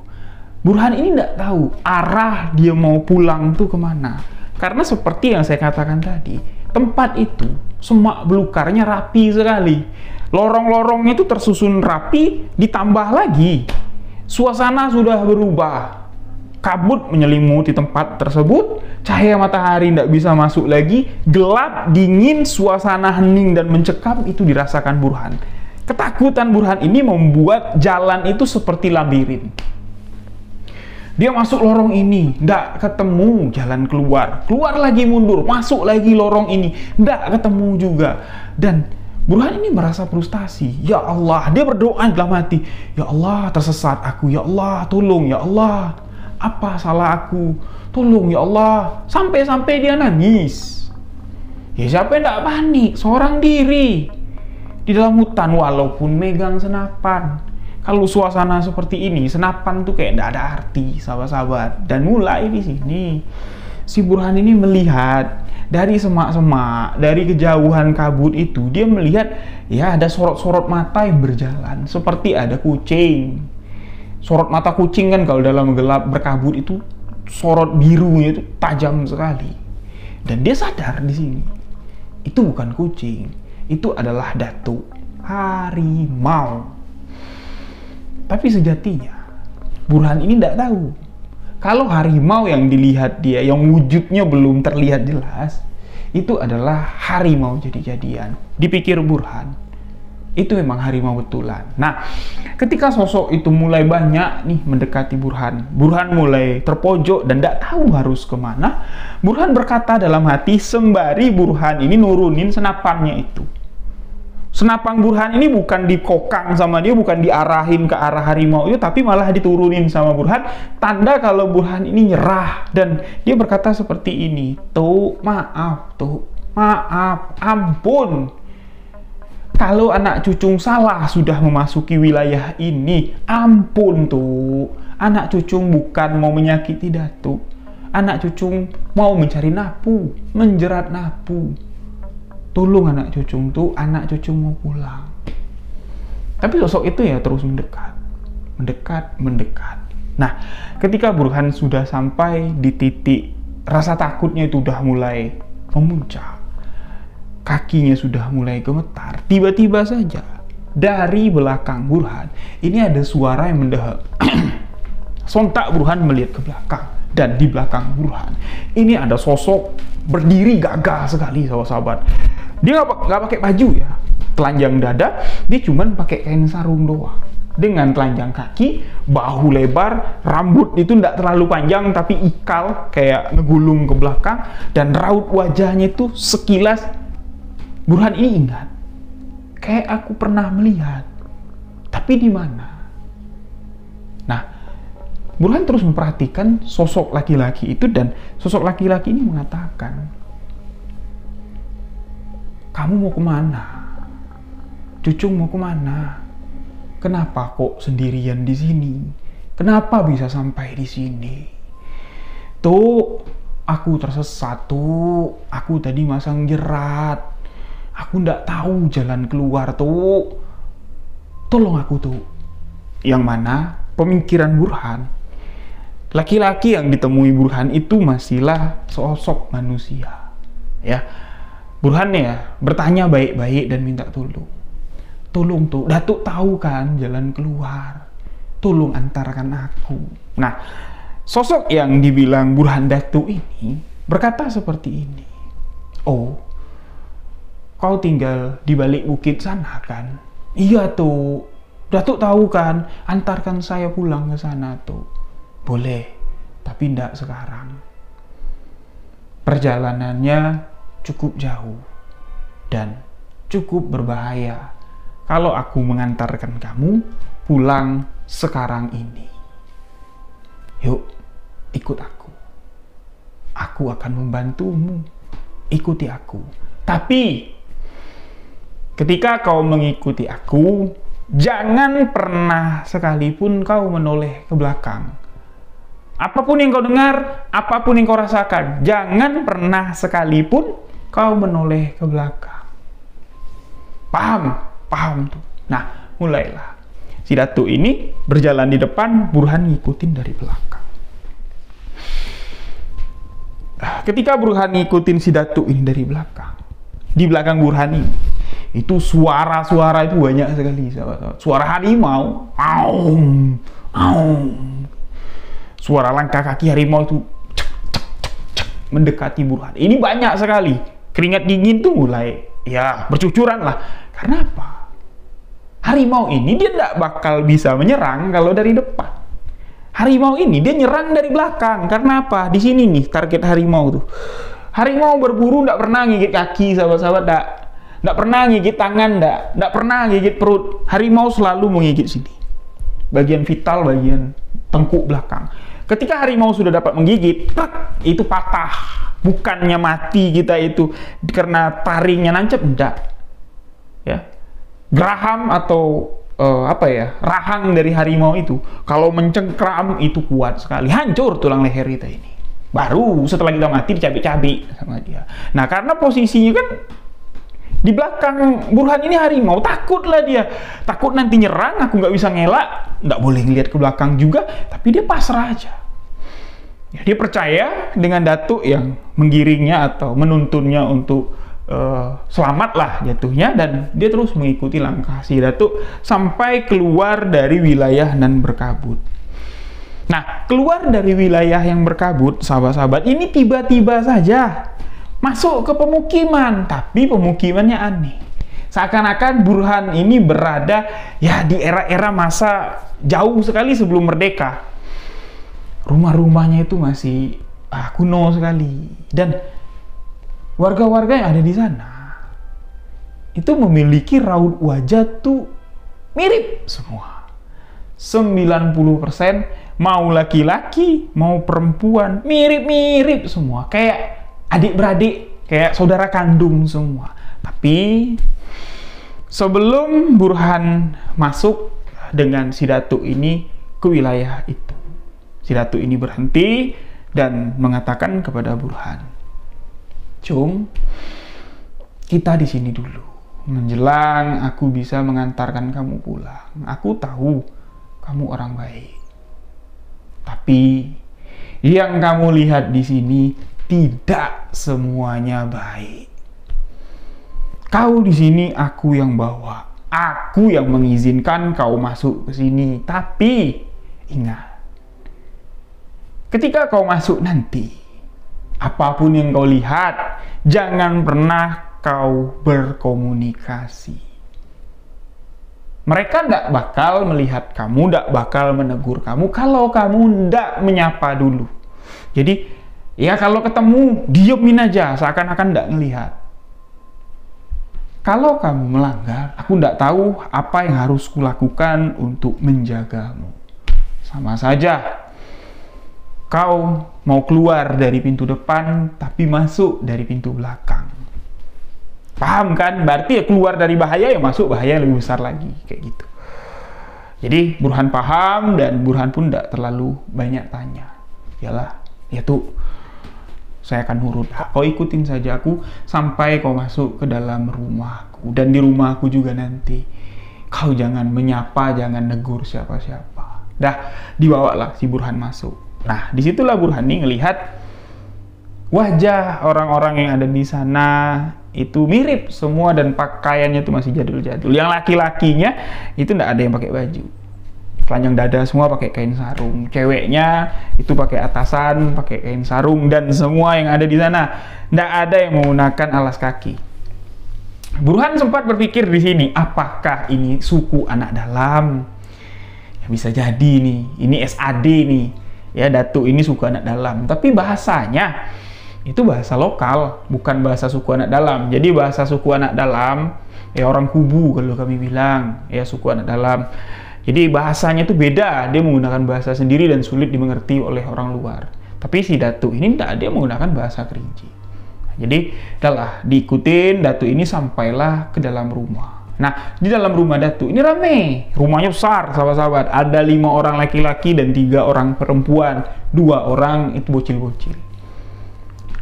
Burhan ini tidak tahu arah dia mau pulang tuh kemana. Karena seperti yang saya katakan tadi, tempat itu semak belukarnya rapi sekali. Lorong-lorongnya itu tersusun rapi, ditambah lagi suasana sudah berubah. Kabut menyelimuti tempat tersebut, cahaya matahari tidak bisa masuk lagi, gelap, dingin, suasana hening dan mencekam itu dirasakan Burhan. Ketakutan Burhan ini membuat jalan itu seperti labirin. Dia masuk lorong ini, tidak ketemu jalan keluar. Keluar lagi mundur, masuk lagi lorong ini, tidak ketemu juga. Dan Burhan ini merasa frustasi. Ya Allah, dia berdoa dalam hati. Ya Allah, tersesat aku. Ya Allah, tolong. Ya Allah, apa salah aku? Tolong ya Allah. Sampai-sampai dia nangis. Ya siapa yang tidak panik? Seorang diri di dalam hutan walaupun megang senapan. Kalau suasana seperti ini, senapan tuh kayak tidak ada arti, sahabat-sahabat. Dan mulai di sini si Burhan ini melihat dari semak-semak, dari kejauhan kabut itu, dia melihat ya ada sorot-sorot mata yang berjalan seperti ada kucing. Sorot mata kucing kan kalau dalam gelap berkabut itu sorot birunya itu tajam sekali. Dan dia sadar di sini itu bukan kucing, itu adalah datuk harimau. Tapi sejatinya Burhan ini tidak tahu kalau harimau yang dilihat dia, yang wujudnya belum terlihat jelas, itu adalah harimau jadi-jadian. Dipikir Burhan itu memang harimau betulan. Nah, ketika sosok itu mulai banyak nih mendekati Burhan, Burhan mulai terpojok dan tidak tahu harus kemana. Burhan berkata dalam hati sembari Burhan ini nurunin senapannya itu. Senapan Burhan ini bukan dikokang sama dia, bukan diarahin ke arah harimau itu, tapi malah diturunin sama Burhan. Tanda kalau Burhan ini nyerah. Dan dia berkata seperti ini, tuh maaf, ampun. Kalau anak cucung salah sudah memasuki wilayah ini, ampun tuh. Anak cucung bukan mau menyakiti datuk. Anak cucung mau mencari napu, menjerat napu. Tolong anak cucung tuh, anak cucung mau pulang. Tapi sosok itu ya terus mendekat. Nah, ketika Burhan sudah sampai di titik rasa takutnya itu udah mulai memuncak, kakinya sudah mulai gemetar, tiba-tiba saja dari belakang Burhan ini ada suara yang mendahak. Sontak Burhan melihat ke belakang, dan di belakang Burhan ini ada sosok berdiri gagah sekali, sahabat-sahabat. Dia nggak pakai baju ya, telanjang dada, dia cuman pakai kain sarung doang dengan telanjang kaki, bahu lebar, rambut itu tidak terlalu panjang tapi ikal kayak ngegulung ke belakang, dan raut wajahnya itu sekilas Burhan ini ingat, kayak aku pernah melihat, tapi di mana? Nah, Burhan terus memperhatikan sosok laki-laki itu, dan sosok laki-laki ini mengatakan, kamu mau kemana? Cucung mau kemana? Kenapa kok sendirian di sini? Kenapa bisa sampai di sini? Tuh, aku tersesat tuh. Aku tadi masang jerat. Aku ndak tahu jalan keluar tuh. Tolong aku tuh. Yang mana pemikiran Burhan, laki-laki yang ditemui Burhan itu masihlah sosok manusia. Ya, Burhan ya bertanya baik-baik dan minta tolong. Tolong tuh, datuk tahu kan jalan keluar. Tolong antarkan aku. Nah, sosok yang dibilang Burhan datuk ini berkata seperti ini. Oh, kau tinggal di balik bukit sana kan? Iya tuh, datuk tahu kan, antarkan saya pulang ke sana tuh. Boleh, tapi tidak sekarang. Perjalanannya cukup jauh dan cukup berbahaya kalau aku mengantarkan kamu pulang sekarang ini. Yuk, ikut aku. Aku akan membantumu. Ikuti aku. Tapi ketika kau mengikuti aku, jangan pernah sekalipun kau menoleh ke belakang. Apapun yang kau dengar, apapun yang kau rasakan, jangan pernah sekalipun kau menoleh ke belakang. Paham? Paham tuh. Nah, mulailah. Si Datuk ini berjalan di depan, Burhan ngikutin dari belakang. Ketika Burhan ngikutin si Datuk ini dari belakang, di belakang Burhan ini, itu suara-suara itu banyak sekali, sahabat-sahabat. Suara harimau, aum, aum. Suara langkah kaki harimau itu cek, cek, cek, cek, mendekati Burhan. Ini banyak sekali. Keringat dingin tuh mulai ya bercucuran lah. Karena apa? Harimau ini dia tidak bakal bisa menyerang kalau dari depan. Harimau ini dia nyerang dari belakang. Karena apa? Di sini nih target harimau tuh. Harimau berburu tidak pernah gigit kaki, sahabat-sahabat. Tidak pernah gigit tangan, tidak pernah gigit perut. Harimau selalu menggigit sini. Bagian vital, bagian tengkuk belakang. Ketika harimau sudah dapat menggigit, itu patah. Bukannya mati kita itu karena taringnya nancep, enggak. Ya. Geraham atau rahang dari harimau itu kalau mencengkram itu kuat sekali, hancur tulang leher kita ini. Baru setelah kita mati dicabik-cabik sama dia. Nah, karena posisinya kan di belakang Burhan ini harimau, takutlah dia. Takut nanti nyerang, aku nggak bisa ngelak, nggak boleh ngeliat ke belakang juga, tapi dia pasrah aja. Ya, dia percaya dengan Datuk yang menggiringnya atau menuntunnya untuk selamat lah jatuhnya, dan dia terus mengikuti langkah si Datuk sampai keluar dari wilayah nan berkabut. Nah, keluar dari wilayah yang berkabut, sahabat-sahabat, ini tiba-tiba saja masuk ke pemukiman, tapi pemukimannya aneh. Seakan-akan Burhan ini berada ya di era-era masa jauh sekali sebelum merdeka. Rumah-rumahnya itu masih kuno sekali, dan warga-warga yang ada di sana itu memiliki raut wajah tuh mirip semua. 90% mau laki-laki mau perempuan mirip-mirip semua, kayak adik-beradik, kayak saudara kandung semua. Tapi sebelum Burhan masuk dengan si Datuk ini ke wilayah itu, si Datuk ini berhenti dan mengatakan kepada Burhan, "Cung, kita di sini dulu. Menjelang aku bisa mengantarkan kamu pulang. Aku tahu kamu orang baik. Tapi yang kamu lihat di sini tidak semuanya baik. Kau di sini aku yang bawa. Aku yang mengizinkan kau masuk ke sini. Tapi ingat, ketika kau masuk nanti, apapun yang kau lihat, jangan pernah kau berkomunikasi. Mereka tidak bakal melihat kamu, tidak bakal menegur kamu kalau kamu tidak menyapa dulu. Jadi, ya kalau ketemu, diemin aja, seakan-akan tidak ngelihat. Kalau kamu melanggar, aku tidak tahu apa yang harus kulakukan untuk menjagamu. Sama saja, kau mau keluar dari pintu depan, tapi masuk dari pintu belakang. Paham kan? Berarti ya keluar dari bahaya, ya masuk bahaya yang lebih besar lagi. Kayak gitu. Jadi Burhan paham, dan Burhan pun tidak terlalu banyak tanya. Yalah, ya tuh, saya akan nurut. Kau ikutin saja aku sampai kau masuk ke dalam rumahku. Dan di rumahku juga nanti. Kau jangan menyapa, jangan negur siapa-siapa. Dah, dibawalah si Burhan masuk. Nah, disitulah Burhan nih ngelihat wajah orang-orang yang ada di sana itu mirip semua, dan pakaiannya itu masih jadul-jadul. Yang laki-lakinya itu tidak ada yang pakai baju, telanjang dada semua pakai kain sarung. Ceweknya itu pakai atasan, pakai kain sarung, dan semua yang ada di sana tidak ada yang menggunakan alas kaki. Burhan sempat berpikir di sini, apakah ini suku anak dalam? Ya, bisa jadi nih, ini SAD nih. Ya, Datuk ini suku anak dalam, tapi bahasanya itu bahasa lokal, bukan bahasa suku anak dalam. Jadi bahasa suku anak dalam, ya orang kubu kalau kami bilang, ya suku anak dalam. Jadi bahasanya itu beda, dia menggunakan bahasa sendiri dan sulit dimengerti oleh orang luar. Tapi si Datuk ini tidak, dia menggunakan bahasa Kerinci. Jadi, udahlah, diikutin Datuk ini sampailah ke dalam rumah. Nah, di dalam rumah Datuk ini rame. Rumahnya besar, sahabat-sahabat. Ada 5 orang laki-laki dan 3 orang perempuan. 2 orang itu bocil-bocil.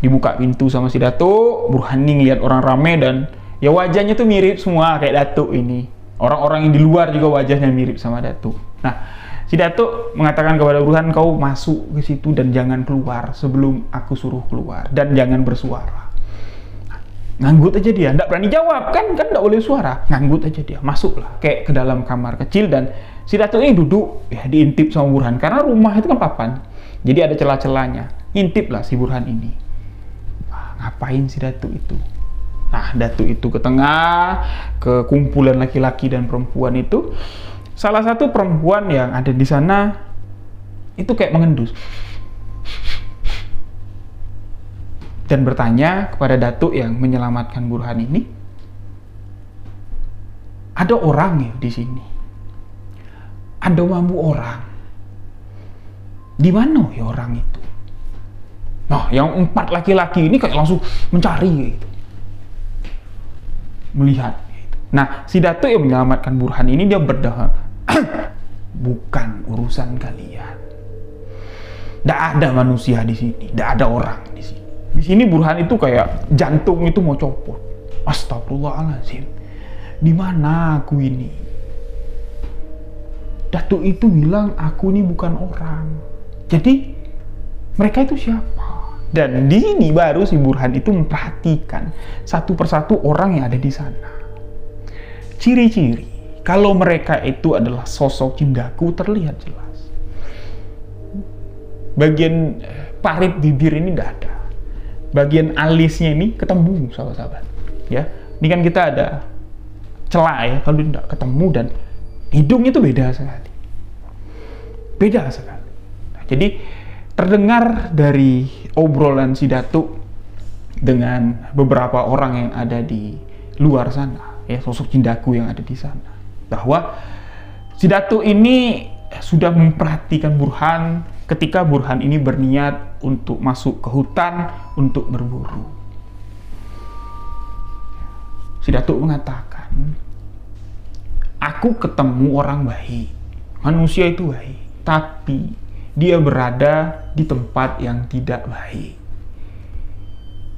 Dibuka pintu sama si Datuk. Burhani ngeliat orang rame dan ya wajahnya tuh mirip semua kayak Datuk ini. Orang-orang yang di luar juga wajahnya mirip sama Datuk. Nah, si Datuk mengatakan kepada Burhan, kau masuk ke situ dan jangan keluar sebelum aku suruh keluar. Dan jangan bersuara. Nganggut aja dia, nggak berani jawab, kan nggak boleh suara. Nganggut aja dia, masuklah kayak ke dalam kamar kecil dan si Datuk ini duduk ya diintip sama Burhan karena rumah itu kan papan, jadi ada celah-celahnya. Intip lah si Burhan ini. Ngapain si Datuk itu? Nah, Datuk itu ke tengah, ke kumpulan laki-laki dan perempuan itu. Salah satu perempuan yang ada di sana itu kayak mengendus dan bertanya kepada Datuk yang menyelamatkan Burhan ini, ada orang ya di sini, ada mampu orang, di mana ya orang itu? Nah, yang 4 laki-laki ini kayak langsung mencari gitu, melihat gitu. Nah, si Datuk yang menyelamatkan Burhan ini dia berdahak, bukan urusan kalian, tidak ada manusia di sini, tidak ada orang di sini. Di sini Burhan itu kayak jantung itu mau copot. Astagfirullahaladzim. Di mana aku ini? Datuk itu bilang aku ini bukan orang. Jadi mereka itu siapa? Dan di sini baru si Burhan itu memperhatikan satu persatu orang yang ada di sana. Ciri-ciri kalau mereka itu adalah sosok cindaku terlihat jelas. Bagian parit bibir ini tidak ada. Bagian alisnya ini ketemu, sahabat-sahabat. Ya, ini kan kita ada celah ya, kalau tidak ketemu, dan hidungnya itu beda sekali. Beda sekali. Nah, jadi terdengar dari obrolan si Datuk dengan beberapa orang yang ada di luar sana, ya, sosok cindaku yang ada di sana, bahwa si Datuk ini sudah memperhatikan Burhan ketika Burhan ini berniat untuk masuk ke hutan untuk berburu. Si Datuk mengatakan, aku ketemu orang baik, manusia itu baik, tapi dia berada di tempat yang tidak baik.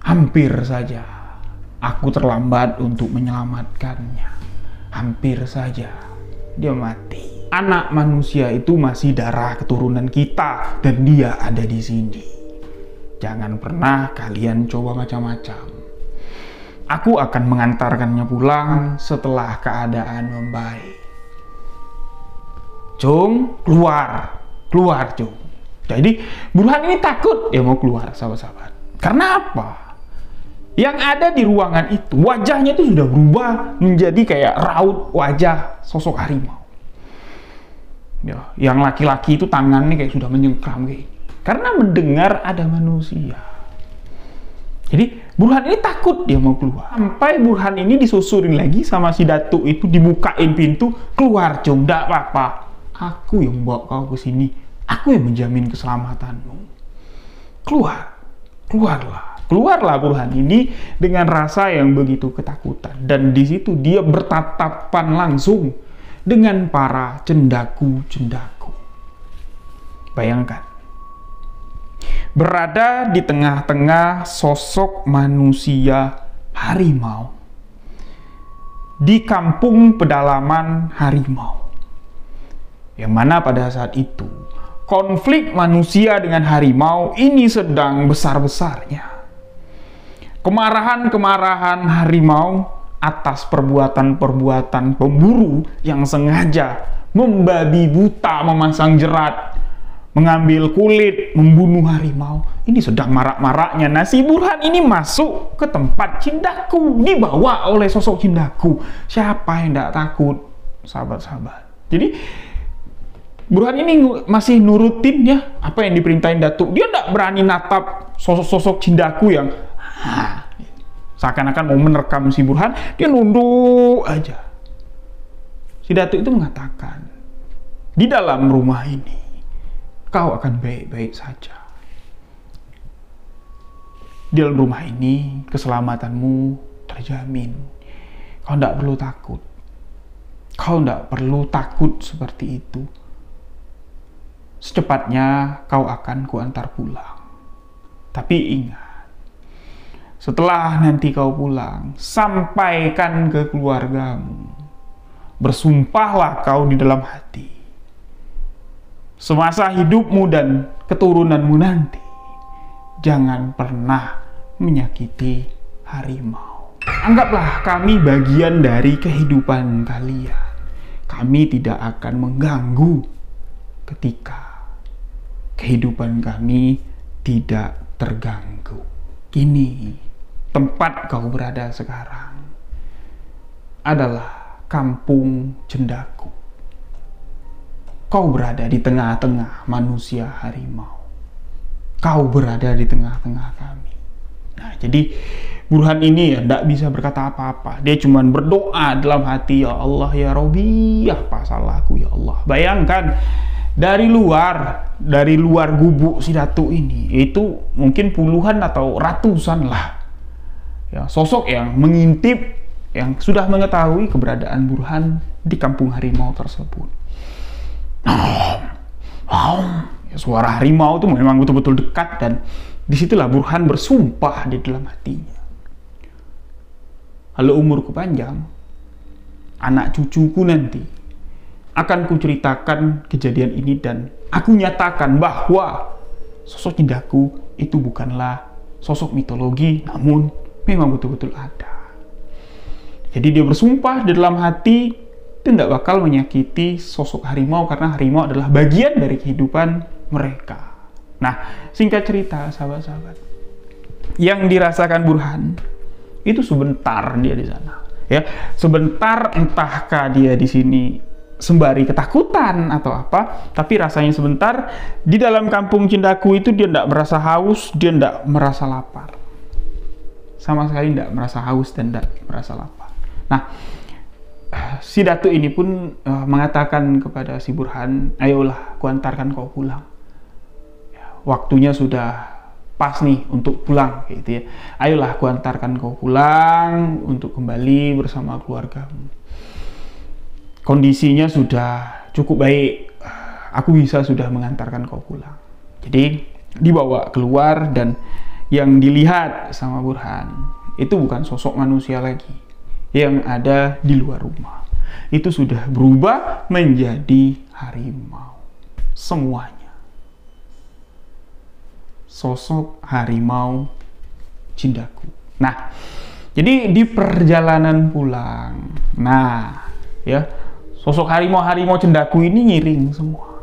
Hampir saja aku terlambat untuk menyelamatkannya. Hampir saja dia mati. Anak manusia itu masih darah keturunan kita dan dia ada di sini. Jangan pernah kalian coba macam-macam. Aku akan mengantarkannya pulang setelah keadaan membaik. Cung, keluar. Keluar, Cung. Jadi Burhan ini takut dia mau keluar, sahabat-sahabat. Karena apa? Yang ada di ruangan itu, wajahnya itu sudah berubah menjadi kayak raut wajah sosok harimau. Ya, yang laki-laki itu tangannya kayak sudah menyengkram kayak ini. Karena mendengar ada manusia. Jadi Burhan ini takut dia mau keluar. Sampai Burhan ini disusurin lagi sama si Datuk itu, dibukain pintu, keluar, Cung, tidak apa-apa. Aku yang bawa kau ke sini. Aku yang menjamin keselamatanmu. Keluar. Keluarlah. Keluarlah Burhan ini dengan rasa yang begitu ketakutan. Dan di situ dia bertatapan langsung dengan para cendaku-cendaku. Bayangkan. Berada di tengah-tengah sosok manusia harimau. Di kampung pedalaman harimau. Yang mana pada saat itu, konflik manusia dengan harimau ini sedang besar-besarnya. Kemarahan-kemarahan harimau atas perbuatan-perbuatan pemburu yang sengaja membabi buta, memasang jerat, mengambil kulit, membunuh harimau. Ini sedang marak-maraknya. Nah, si Burhan ini masuk ke tempat cindaku, dibawa oleh sosok cindaku. Siapa yang tidak takut, sahabat-sahabat? Jadi Burhan ini masih nurutin ya apa yang diperintahin Datuk. Dia tidak berani natap sosok-sosok cindaku yang seakan-akan mau menerkam si Burhan. Dia nunduk aja. Si Datuk itu mengatakan, di dalam rumah ini kau akan baik-baik saja. Di dalam rumah ini keselamatanmu terjamin. Kau tidak perlu takut. Kau tidak perlu takut seperti itu. Secepatnya kau akan kuantar pulang. Tapi ingat, setelah nanti kau pulang, sampaikan ke keluargamu. Bersumpahlah kau di dalam hati. Semasa hidupmu dan keturunanmu nanti, jangan pernah menyakiti harimau. Anggaplah kami bagian dari kehidupan kalian. Kami tidak akan mengganggu ketika kehidupan kami tidak terganggu. Kini, tempat kau berada sekarang adalah kampung Cendaku. Kau berada di tengah-tengah manusia harimau. Kau berada di tengah-tengah kami. Nah, jadi Burhan ini ya tidak bisa berkata apa-apa. Dia cuma berdoa dalam hati, ya Allah ya Robbi, apa salahku ya Allah. Bayangkan dari luar gubuk si Datuk ini, itu mungkin puluhan atau ratusan lah ya, sosok yang mengintip, yang sudah mengetahui keberadaan Burhan di kampung harimau tersebut. Ya, suara harimau itu memang betul-betul dekat, dan disitulah Burhan bersumpah di dalam hatinya. Kalau umurku panjang, anak cucuku nanti akan kuceritakan kejadian ini, dan aku nyatakan bahwa sosok Cendaku itu bukanlah sosok mitologi, namun memang betul-betul ada. Jadi dia bersumpah di dalam hati tidak bakal menyakiti sosok harimau, karena harimau adalah bagian dari kehidupan mereka. Nah, singkat cerita sahabat-sahabat, yang dirasakan Burhan itu sebentar dia di sana. Ya, sebentar, entahkah dia di sini sembari ketakutan atau apa, tapi rasanya sebentar. Di dalam kampung Cendaku itu dia tidak merasa haus, dia tidak merasa lapar. Sama sekali tidak merasa haus dan tidak merasa lapar. Nah, si Datuk ini pun mengatakan kepada si Burhan, ayolah, kuantarkan kau pulang. Ya, waktunya sudah pas nih untuk pulang, gitu ya. Ayolah, kuantarkan kau pulang untuk kembali bersama keluargamu. Kondisinya sudah cukup baik, aku bisa sudah mengantarkan kau pulang. Jadi dibawa keluar, dan yang dilihat sama Burhan itu bukan sosok manusia lagi yang ada di luar rumah. Itu sudah berubah menjadi harimau semuanya. Sosok harimau Cendaku. Nah, jadi di perjalanan pulang, nah ya, sosok harimau Cendaku ini ngiring semua.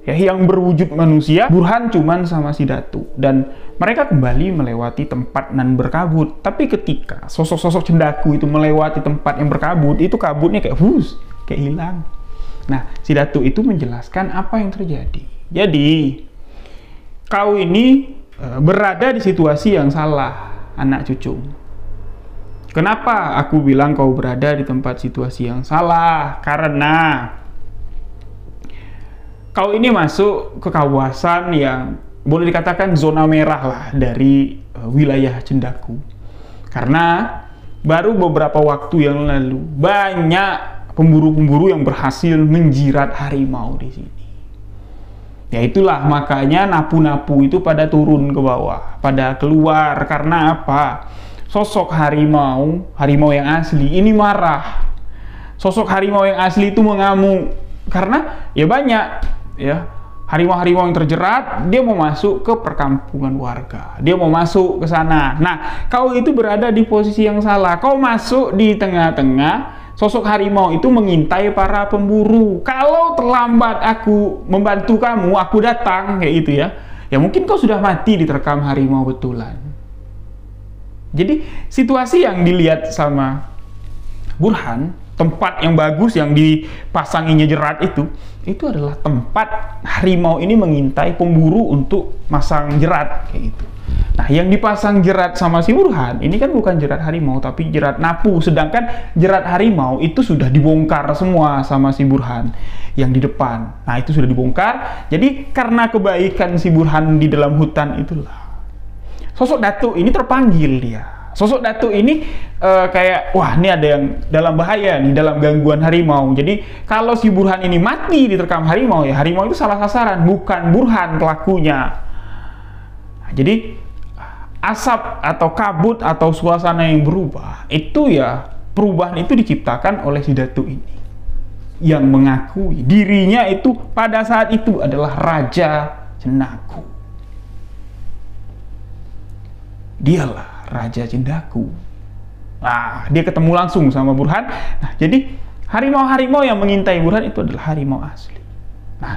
Ya, yang berwujud manusia, Burhan cuman sama si Datuk, dan mereka kembali melewati tempat nan berkabut. Tapi ketika sosok-sosok Cendaku itu melewati tempat yang berkabut, itu kabutnya kayak kayak hilang. Nah, si Datuk itu menjelaskan apa yang terjadi. Jadi, kau ini berada di situasi yang salah, anak cucu. Kenapa aku bilang kau berada di tempat situasi yang salah? Karena kau ini masuk ke kawasan yang boleh dikatakan zona merah lah dari wilayah Cendaku. Karena baru beberapa waktu yang lalu banyak pemburu-pemburu yang berhasil menjirat harimau di sini. Ya itulah makanya napu-napu itu pada turun ke bawah, pada keluar. Karena apa? Sosok harimau yang asli ini marah. Sosok harimau yang asli itu mengamuk. Karena ya banyak ya harimau-harimau yang terjerat, dia mau masuk ke perkampungan warga. Dia mau masuk ke sana. Nah, kau itu berada di posisi yang salah. Kau masuk di tengah-tengah. Sosok harimau itu mengintai para pemburu. Kalau terlambat aku membantu kamu, aku datang, kayak gitu ya. Ya mungkin kau sudah mati diterkam harimau betulan. Jadi situasi yang dilihat sama Burhan, tempat yang bagus yang dipasanginya jerat itu adalah tempat harimau ini mengintai pemburu untuk masang jerat, kayak gitu. Nah, yang dipasang jerat sama si Burhan ini kan bukan jerat harimau, tapi jerat napu. Sedangkan jerat harimau itu sudah dibongkar semua sama si Burhan yang di depan. Nah, itu sudah dibongkar. Jadi karena kebaikan si Burhan di dalam hutan itulah, sosok Datuk ini terpanggil dia. Sosok Datuk ini kayak, wah ini ada yang dalam bahaya nih, dalam gangguan harimau. Jadi kalau si Burhan ini mati diterkam harimau, ya harimau itu salah sasaran, bukan Burhan pelakunya. Nah, jadi asap atau kabut atau suasana yang berubah, itu ya perubahan itu diciptakan oleh si Datuk ini. Yang mengakui dirinya itu pada saat itu adalah Raja Cendaku. Dialah Raja Cendaku. Nah, dia ketemu langsung sama Burhan. Nah, jadi harimau-harimau yang mengintai Burhan itu adalah harimau asli. Nah,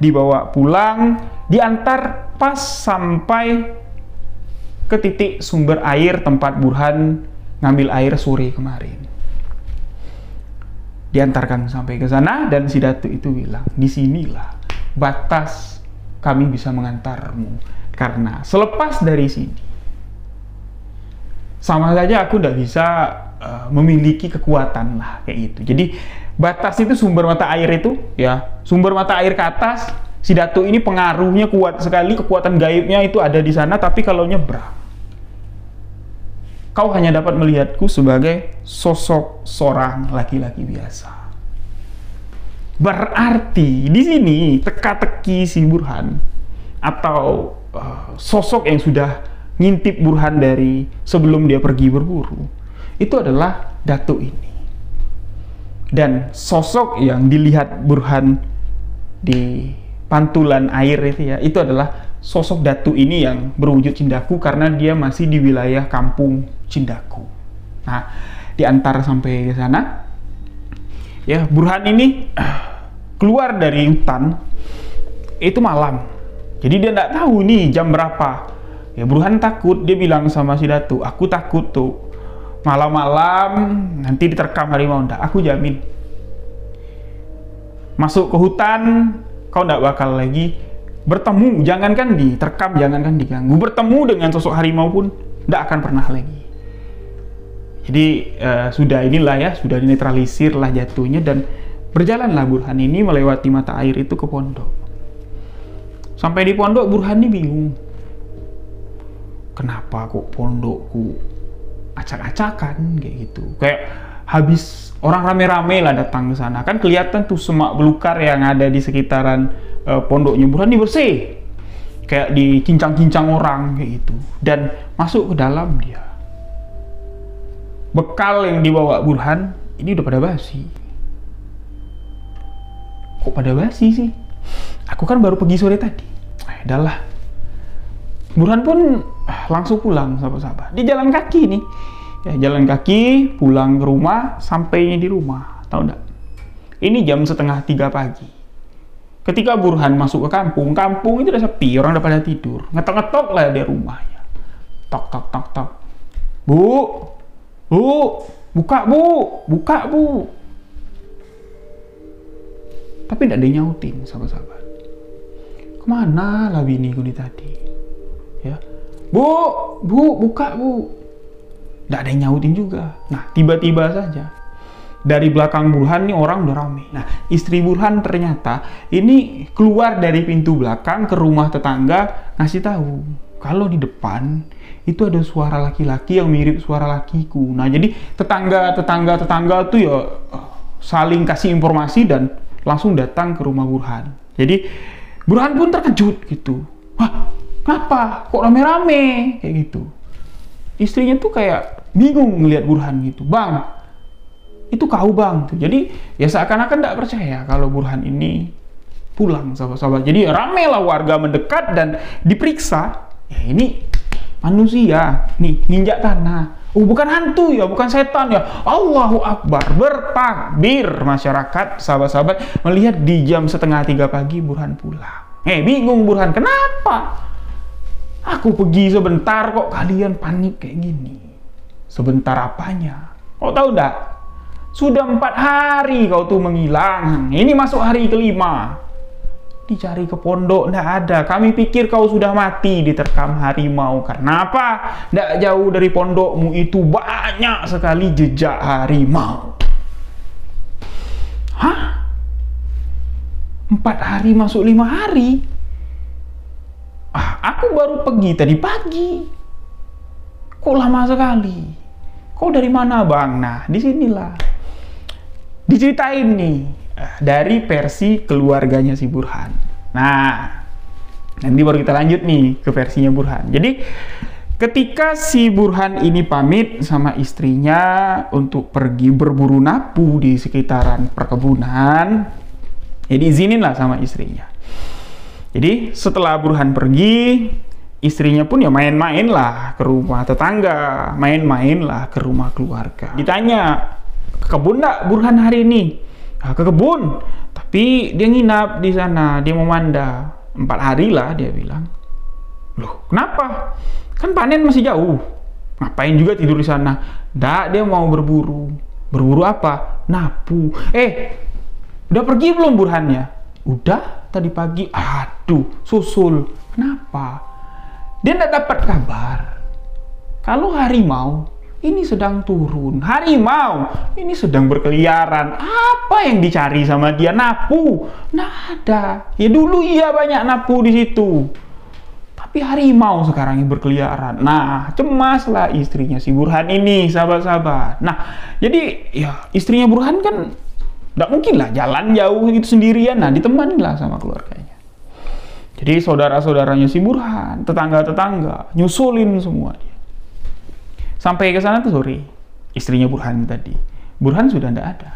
dibawa pulang, diantar pas sampai ke titik sumber air tempat Burhan ngambil air sore kemarin. Diantarkan sampai ke sana dan si Datuk itu bilang, disinilah batas kami bisa mengantarmu, karena selepas dari sini sama saja aku tidak bisa memiliki kekuatan lah kayak gitu. Jadi batas itu sumber mata air itu, ya sumber mata air ke atas, si Datuk ini pengaruhnya kuat sekali, kekuatan gaibnya itu ada di sana. Tapi kalau nyebrang, kau hanya dapat melihatku sebagai sosok seorang laki-laki biasa. Berarti di sini teka-teki si Burhan atau sosok yang sudah ngintip Burhan dari sebelum dia pergi berburu, itu adalah Datuk ini. Dan sosok yang dilihat Burhan di pantulan air itu ya, itu adalah sosok Datuk ini yang berwujud Cendaku, karena dia masih di wilayah kampung Cendaku. Nah, diantar sampai ke sana, ya Burhan ini keluar dari hutan itu malam. Jadi dia tidak tahu nih jam berapa. Ya Burhan takut, dia bilang sama si Datuk, aku takut tuh malam-malam nanti diterkam harimau. Ndak, aku jamin. Masuk ke hutan, kau ndak bakal lagi bertemu, jangankan diterkam, jangankan diganggu, bertemu dengan sosok harimau pun ndak akan pernah lagi. Jadi sudah inilah ya, sudah dinetralisir lah jatuhnya, dan berjalanlah Burhan ini melewati mata air itu ke pondok. Sampai di pondok, Burhan ini bingung. Kenapa kok pondokku acak-acakan kayak gitu? Kayak habis orang rame-rame lah datang ke sana. Kan kelihatan tuh semak belukar yang ada di sekitaran pondoknya Burhan ini bersih. Kayak dicincang-cincang orang kayak gitu. Dan masuk ke dalam dia. Bekal yang dibawa Burhan ini udah pada basi. Kok pada basi sih? Aku kan baru pergi sore tadi. Udahlah. Burhan pun langsung pulang, sahabat-sahabat. Di jalan kaki nih. Ya, jalan kaki pulang ke rumah, sampainya di rumah. Tahu enggak? Ini jam 2:30 pagi. Ketika Burhan masuk ke kampung, kampung itu udah sepi, orang udah pada tidur. Ngetok-ngetok lah di rumahnya. Tok tok tok tok. Bu, buka bu, buka bu. Tapi tidak ada yang nyautin, sahabat-sahabat. Kemana lah biniku nih tadi? Ya, bu, buka bu. Tidak ada yang nyautin juga. Nah, tiba-tiba saja dari belakang Burhan nih orang udah rame. Nah, istri Burhan ternyata ini keluar dari pintu belakang ke rumah tetangga ngasih tahu kalau di depan itu ada suara laki-laki yang mirip suara lakiku. Nah, jadi tetangga tuh ya saling kasih informasi dan langsung datang ke rumah Burhan. Jadi Burhan pun terkejut gitu. Wah, kenapa? Kok rame-rame? Kayak gitu. Istrinya tuh kayak bingung ngelihat Burhan gitu. Bang, itu kau bang. Jadi ya seakan-akan tidak percaya kalau Burhan ini pulang, sahabat-sahabat. Jadi rame lah warga mendekat dan diperiksa. Ya ini manusia, nih nginjak tanah. Oh, bukan hantu ya, bukan setan ya. Allahu Akbar, bertakbir masyarakat, sahabat-sahabat, melihat di jam 2:30 pagi Burhan pulang. Bingung Burhan, kenapa? Aku pergi sebentar kok kalian panik kayak gini. Sebentar apanya? Kau tahu enggak? Sudah 4 hari kau tuh menghilang. Ini masuk hari kelima. Dicari ke pondok, enggak ada. Kami pikir kau sudah mati diterkam harimau. Karena apa? Enggak jauh dari pondokmu itu banyak sekali jejak harimau. Hah? 4 hari masuk 5 hari? Aku baru pergi tadi pagi. Kok kok lama sekali? Kok dari mana bang? Nah, disinilah diceritain nih dari versi keluarganya si Burhan. Nah, nanti baru kita lanjut nih ke versinya Burhan. Jadi ketika si Burhan ini pamit sama istrinya untuk pergi berburu napu di sekitaran perkebunan, ya diizinin lah sama istrinya. Jadi setelah Burhan pergi, istrinya pun ya main-main lah ke rumah tetangga, main-main lah ke rumah keluarga. Ditanya, ke kebun nggak Burhan hari ini? Nah, ke kebun, tapi dia nginap di sana, dia mau manda 4 hari lah dia bilang. Loh, kenapa? Kan panen masih jauh. Ngapain juga tidur di sana? Nggak, dia mau berburu. Berburu apa? Napu. Udah pergi belum Burhannya? Udah, tadi pagi. Aduh, susul. Kenapa? Dia nggak dapat kabar kalau harimau ini sedang turun. Harimau ini sedang berkeliaran. Apa yang dicari sama dia? Napu. Nah, ada. Ya dulu iya banyak napu di situ. Tapi harimau sekarang yang berkeliaran. Nah, cemaslah istrinya si Burhan ini, sahabat-sahabat. Nah, jadi ya istrinya Burhan kan nggak mungkin lah jalan jauh gitu sendirian. Nah, ditemani lah sama keluarganya. Jadi saudara-saudaranya si Burhan, tetangga-tetangga, nyusulin semua dia. Sampai ke sana tuh sore, istrinya Burhan tadi. Burhan sudah nggak ada.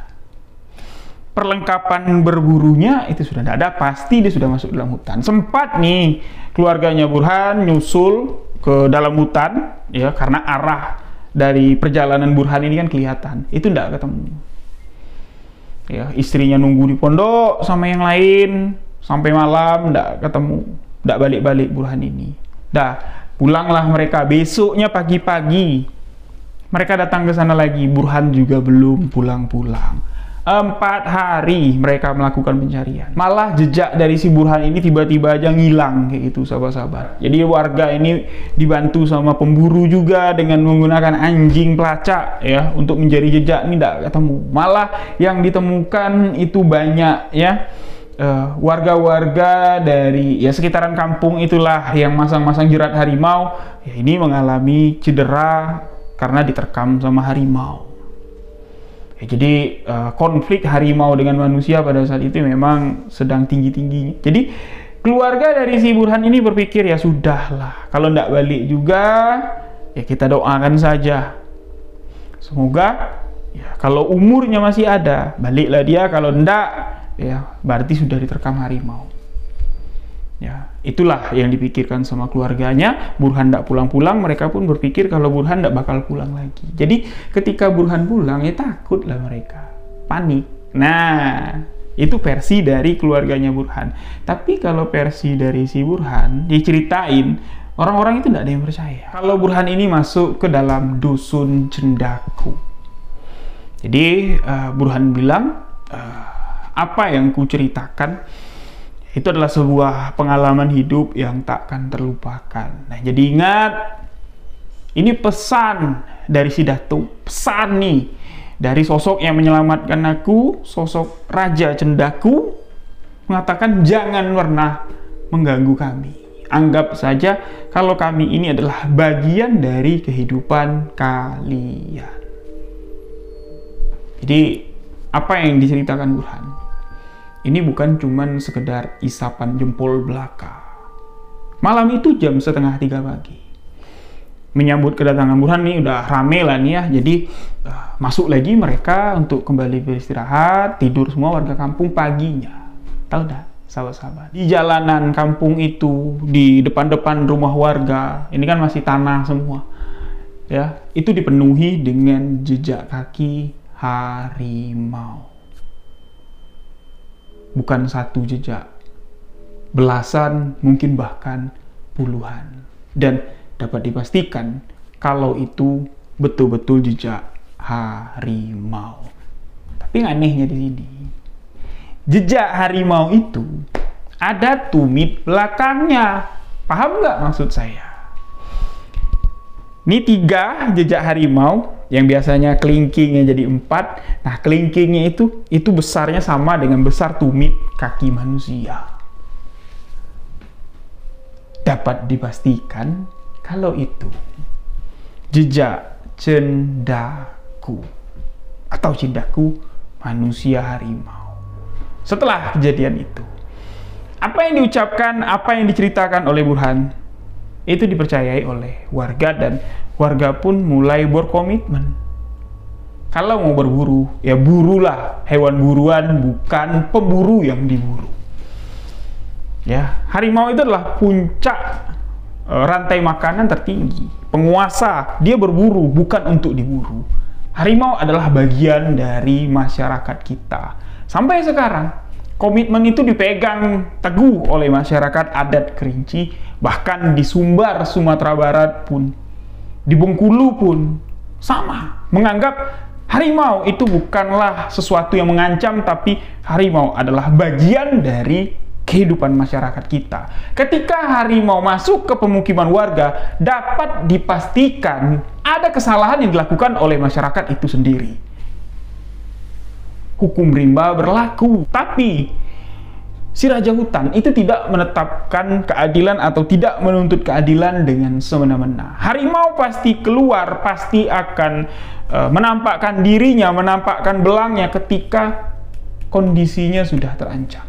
Perlengkapan berburunya itu sudah tidak ada, pasti dia sudah masuk dalam hutan. Sempat nih keluarganya Burhan nyusul ke dalam hutan, ya karena arah dari perjalanan Burhan ini kan kelihatan, itu tidak ketemu. Ya, istrinya nunggu di pondok sama yang lain sampai malam, tidak ketemu, tidak balik-balik Burhan ini. Dah pulanglah mereka besoknya pagi-pagi. Mereka datang ke sana lagi, Burhan juga belum pulang-pulang. 4 hari mereka melakukan pencarian. Malah jejak dari si Burhan ini tiba-tiba aja ngilang kayak gitu, sahabat-sahabat. Jadi warga ini dibantu sama pemburu juga dengan menggunakan anjing pelacak ya untuk mencari jejak, ini tidak ketemu. Malah yang ditemukan itu banyak ya warga-warga dari ya sekitaran kampung itulah yang masang-masang jerat harimau. Ya, ini mengalami cedera karena diterkam sama harimau. Jadi konflik harimau dengan manusia pada saat itu memang sedang tinggi-tingginya. Jadi keluarga dari si Burhan ini berpikir ya sudahlah, kalau tidak balik juga ya kita doakan saja. Semoga ya kalau umurnya masih ada baliklah dia, kalau tidak ya berarti sudah diterkam harimau. Ya, itulah yang dipikirkan sama keluarganya. Burhan tidak pulang-pulang, mereka pun berpikir kalau Burhan tidak bakal pulang lagi. Jadi ketika Burhan pulang, ya takutlah mereka, panik. Nah, itu versi dari keluarganya Burhan. Tapi kalau versi dari si Burhan, diceritain, orang-orang itu tidak ada yang percaya kalau Burhan ini masuk ke dalam dusun Cendaku. Jadi Burhan bilang, apa yang ku ceritakan itu adalah sebuah pengalaman hidup yang takkan terlupakan. Nah, jadi ingat, ini pesan dari si Datuk, pesan nih dari sosok yang menyelamatkan aku, sosok Raja Cendaku, mengatakan jangan pernah mengganggu kami. Anggap saja kalau kami ini adalah bagian dari kehidupan kalian. Jadi, apa yang diceritakan Burhan? Ini bukan cuman sekedar isapan jempol belaka. Malam itu jam 2:30 pagi. Menyambut kedatangan Burhan nih udah rame lah nih ya. Jadi masuk lagi mereka untuk kembali beristirahat, tidur semua warga kampung paginya. Tahu dah, sahabat-sahabat. Di jalanan kampung itu, di depan-depan rumah warga, ini kan masih tanah semua. Ya, itu dipenuhi dengan jejak kaki harimau. Bukan satu jejak, belasan, mungkin bahkan puluhan. Dan dapat dipastikan kalau itu betul-betul jejak harimau. Tapi anehnya di sini, jejak harimau itu ada tumit belakangnya. Paham nggak maksud saya? Ini 3 jejak harimau yang biasanya kelingkingnya jadi 4. Nah, kelingkingnya itu besarnya sama dengan besar tumit kaki manusia. Dapat dipastikan kalau itu jejak cendaku atau cindaku manusia harimau. Setelah kejadian itu, apa yang diucapkan, apa yang diceritakan oleh Burhan itu dipercayai oleh warga, dan warga pun mulai berkomitmen. Kalau mau berburu, ya burulah hewan buruan, bukan pemburu yang diburu. Ya, harimau itu adalah puncak rantai makanan tertinggi. Penguasa, dia berburu bukan untuk diburu. Harimau adalah bagian dari masyarakat kita. Sampai sekarang, komitmen itu dipegang teguh oleh masyarakat adat Kerinci, bahkan di Sumbar, Sumatera Barat pun, di Bengkulu pun sama, menganggap harimau itu bukanlah sesuatu yang mengancam, tapi harimau adalah bagian dari kehidupan masyarakat kita. Ketika harimau masuk ke pemukiman warga, dapat dipastikan ada kesalahan yang dilakukan oleh masyarakat itu sendiri. Hukum rimba berlaku, tapi si raja hutan itu tidak menetapkan keadilan atau tidak menuntut keadilan dengan semena-mena. Harimau pasti keluar, pasti akan menampakkan dirinya, menampakkan belangnya ketika kondisinya sudah terancam.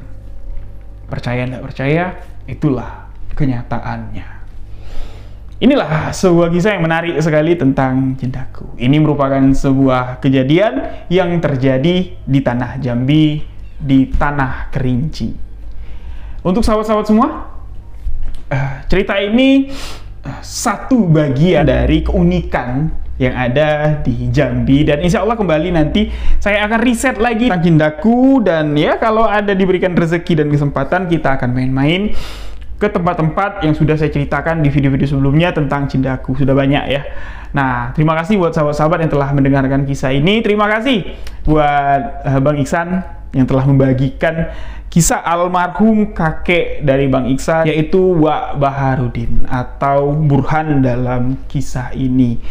Percaya tidak percaya, itulah kenyataannya. Inilah sebuah kisah yang menarik sekali tentang cindaku. Ini merupakan sebuah kejadian yang terjadi di tanah Jambi, di tanah Kerinci. Untuk sahabat-sahabat semua, cerita ini satu bagian dari keunikan yang ada di Jambi, dan insya Allah kembali nanti saya akan riset lagi tentang cindaku, dan ya kalau ada diberikan rezeki dan kesempatan kita akan main-main ke tempat-tempat yang sudah saya ceritakan di video-video sebelumnya tentang cindaku. Sudah banyak ya. Nah, terima kasih buat sahabat-sahabat yang telah mendengarkan kisah ini. Terima kasih buat Bang Iksan yang telah membagikan kisah almarhum kakek dari Bang Iksan, yaitu Wak Baharudin atau Burhan dalam kisah ini.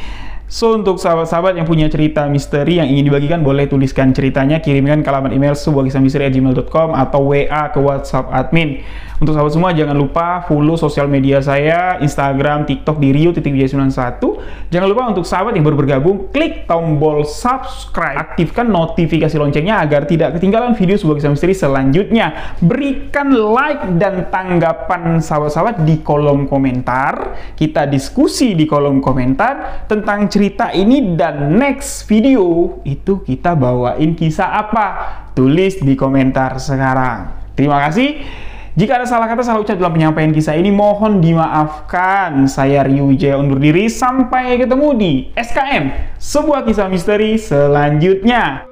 So, untuk sahabat-sahabat yang punya cerita misteri yang ingin dibagikan, boleh tuliskan ceritanya, kirimkan ke alamat email sebuahkisahmisteri@gmail.com atau WA ke WhatsApp admin. Untuk sahabat semua, jangan lupa follow sosial media saya, Instagram, TikTok di rio.wijaya91. Jangan lupa untuk sahabat yang baru bergabung, klik tombol subscribe, aktifkan notifikasi loncengnya agar tidak ketinggalan video sebuah kisah misteri selanjutnya. Berikan like dan tanggapan sahabat-sahabat di kolom komentar. Kita diskusi di kolom komentar tentang cerita ini, dan next video itu kita bawain kisah apa? Tulis di komentar sekarang. Terima kasih. Jika ada salah kata, salah ucap dalam penyampaian kisah ini, mohon dimaafkan. Saya Rio Wijaya undur diri. Sampai ketemu di SKM, sebuah kisah misteri selanjutnya.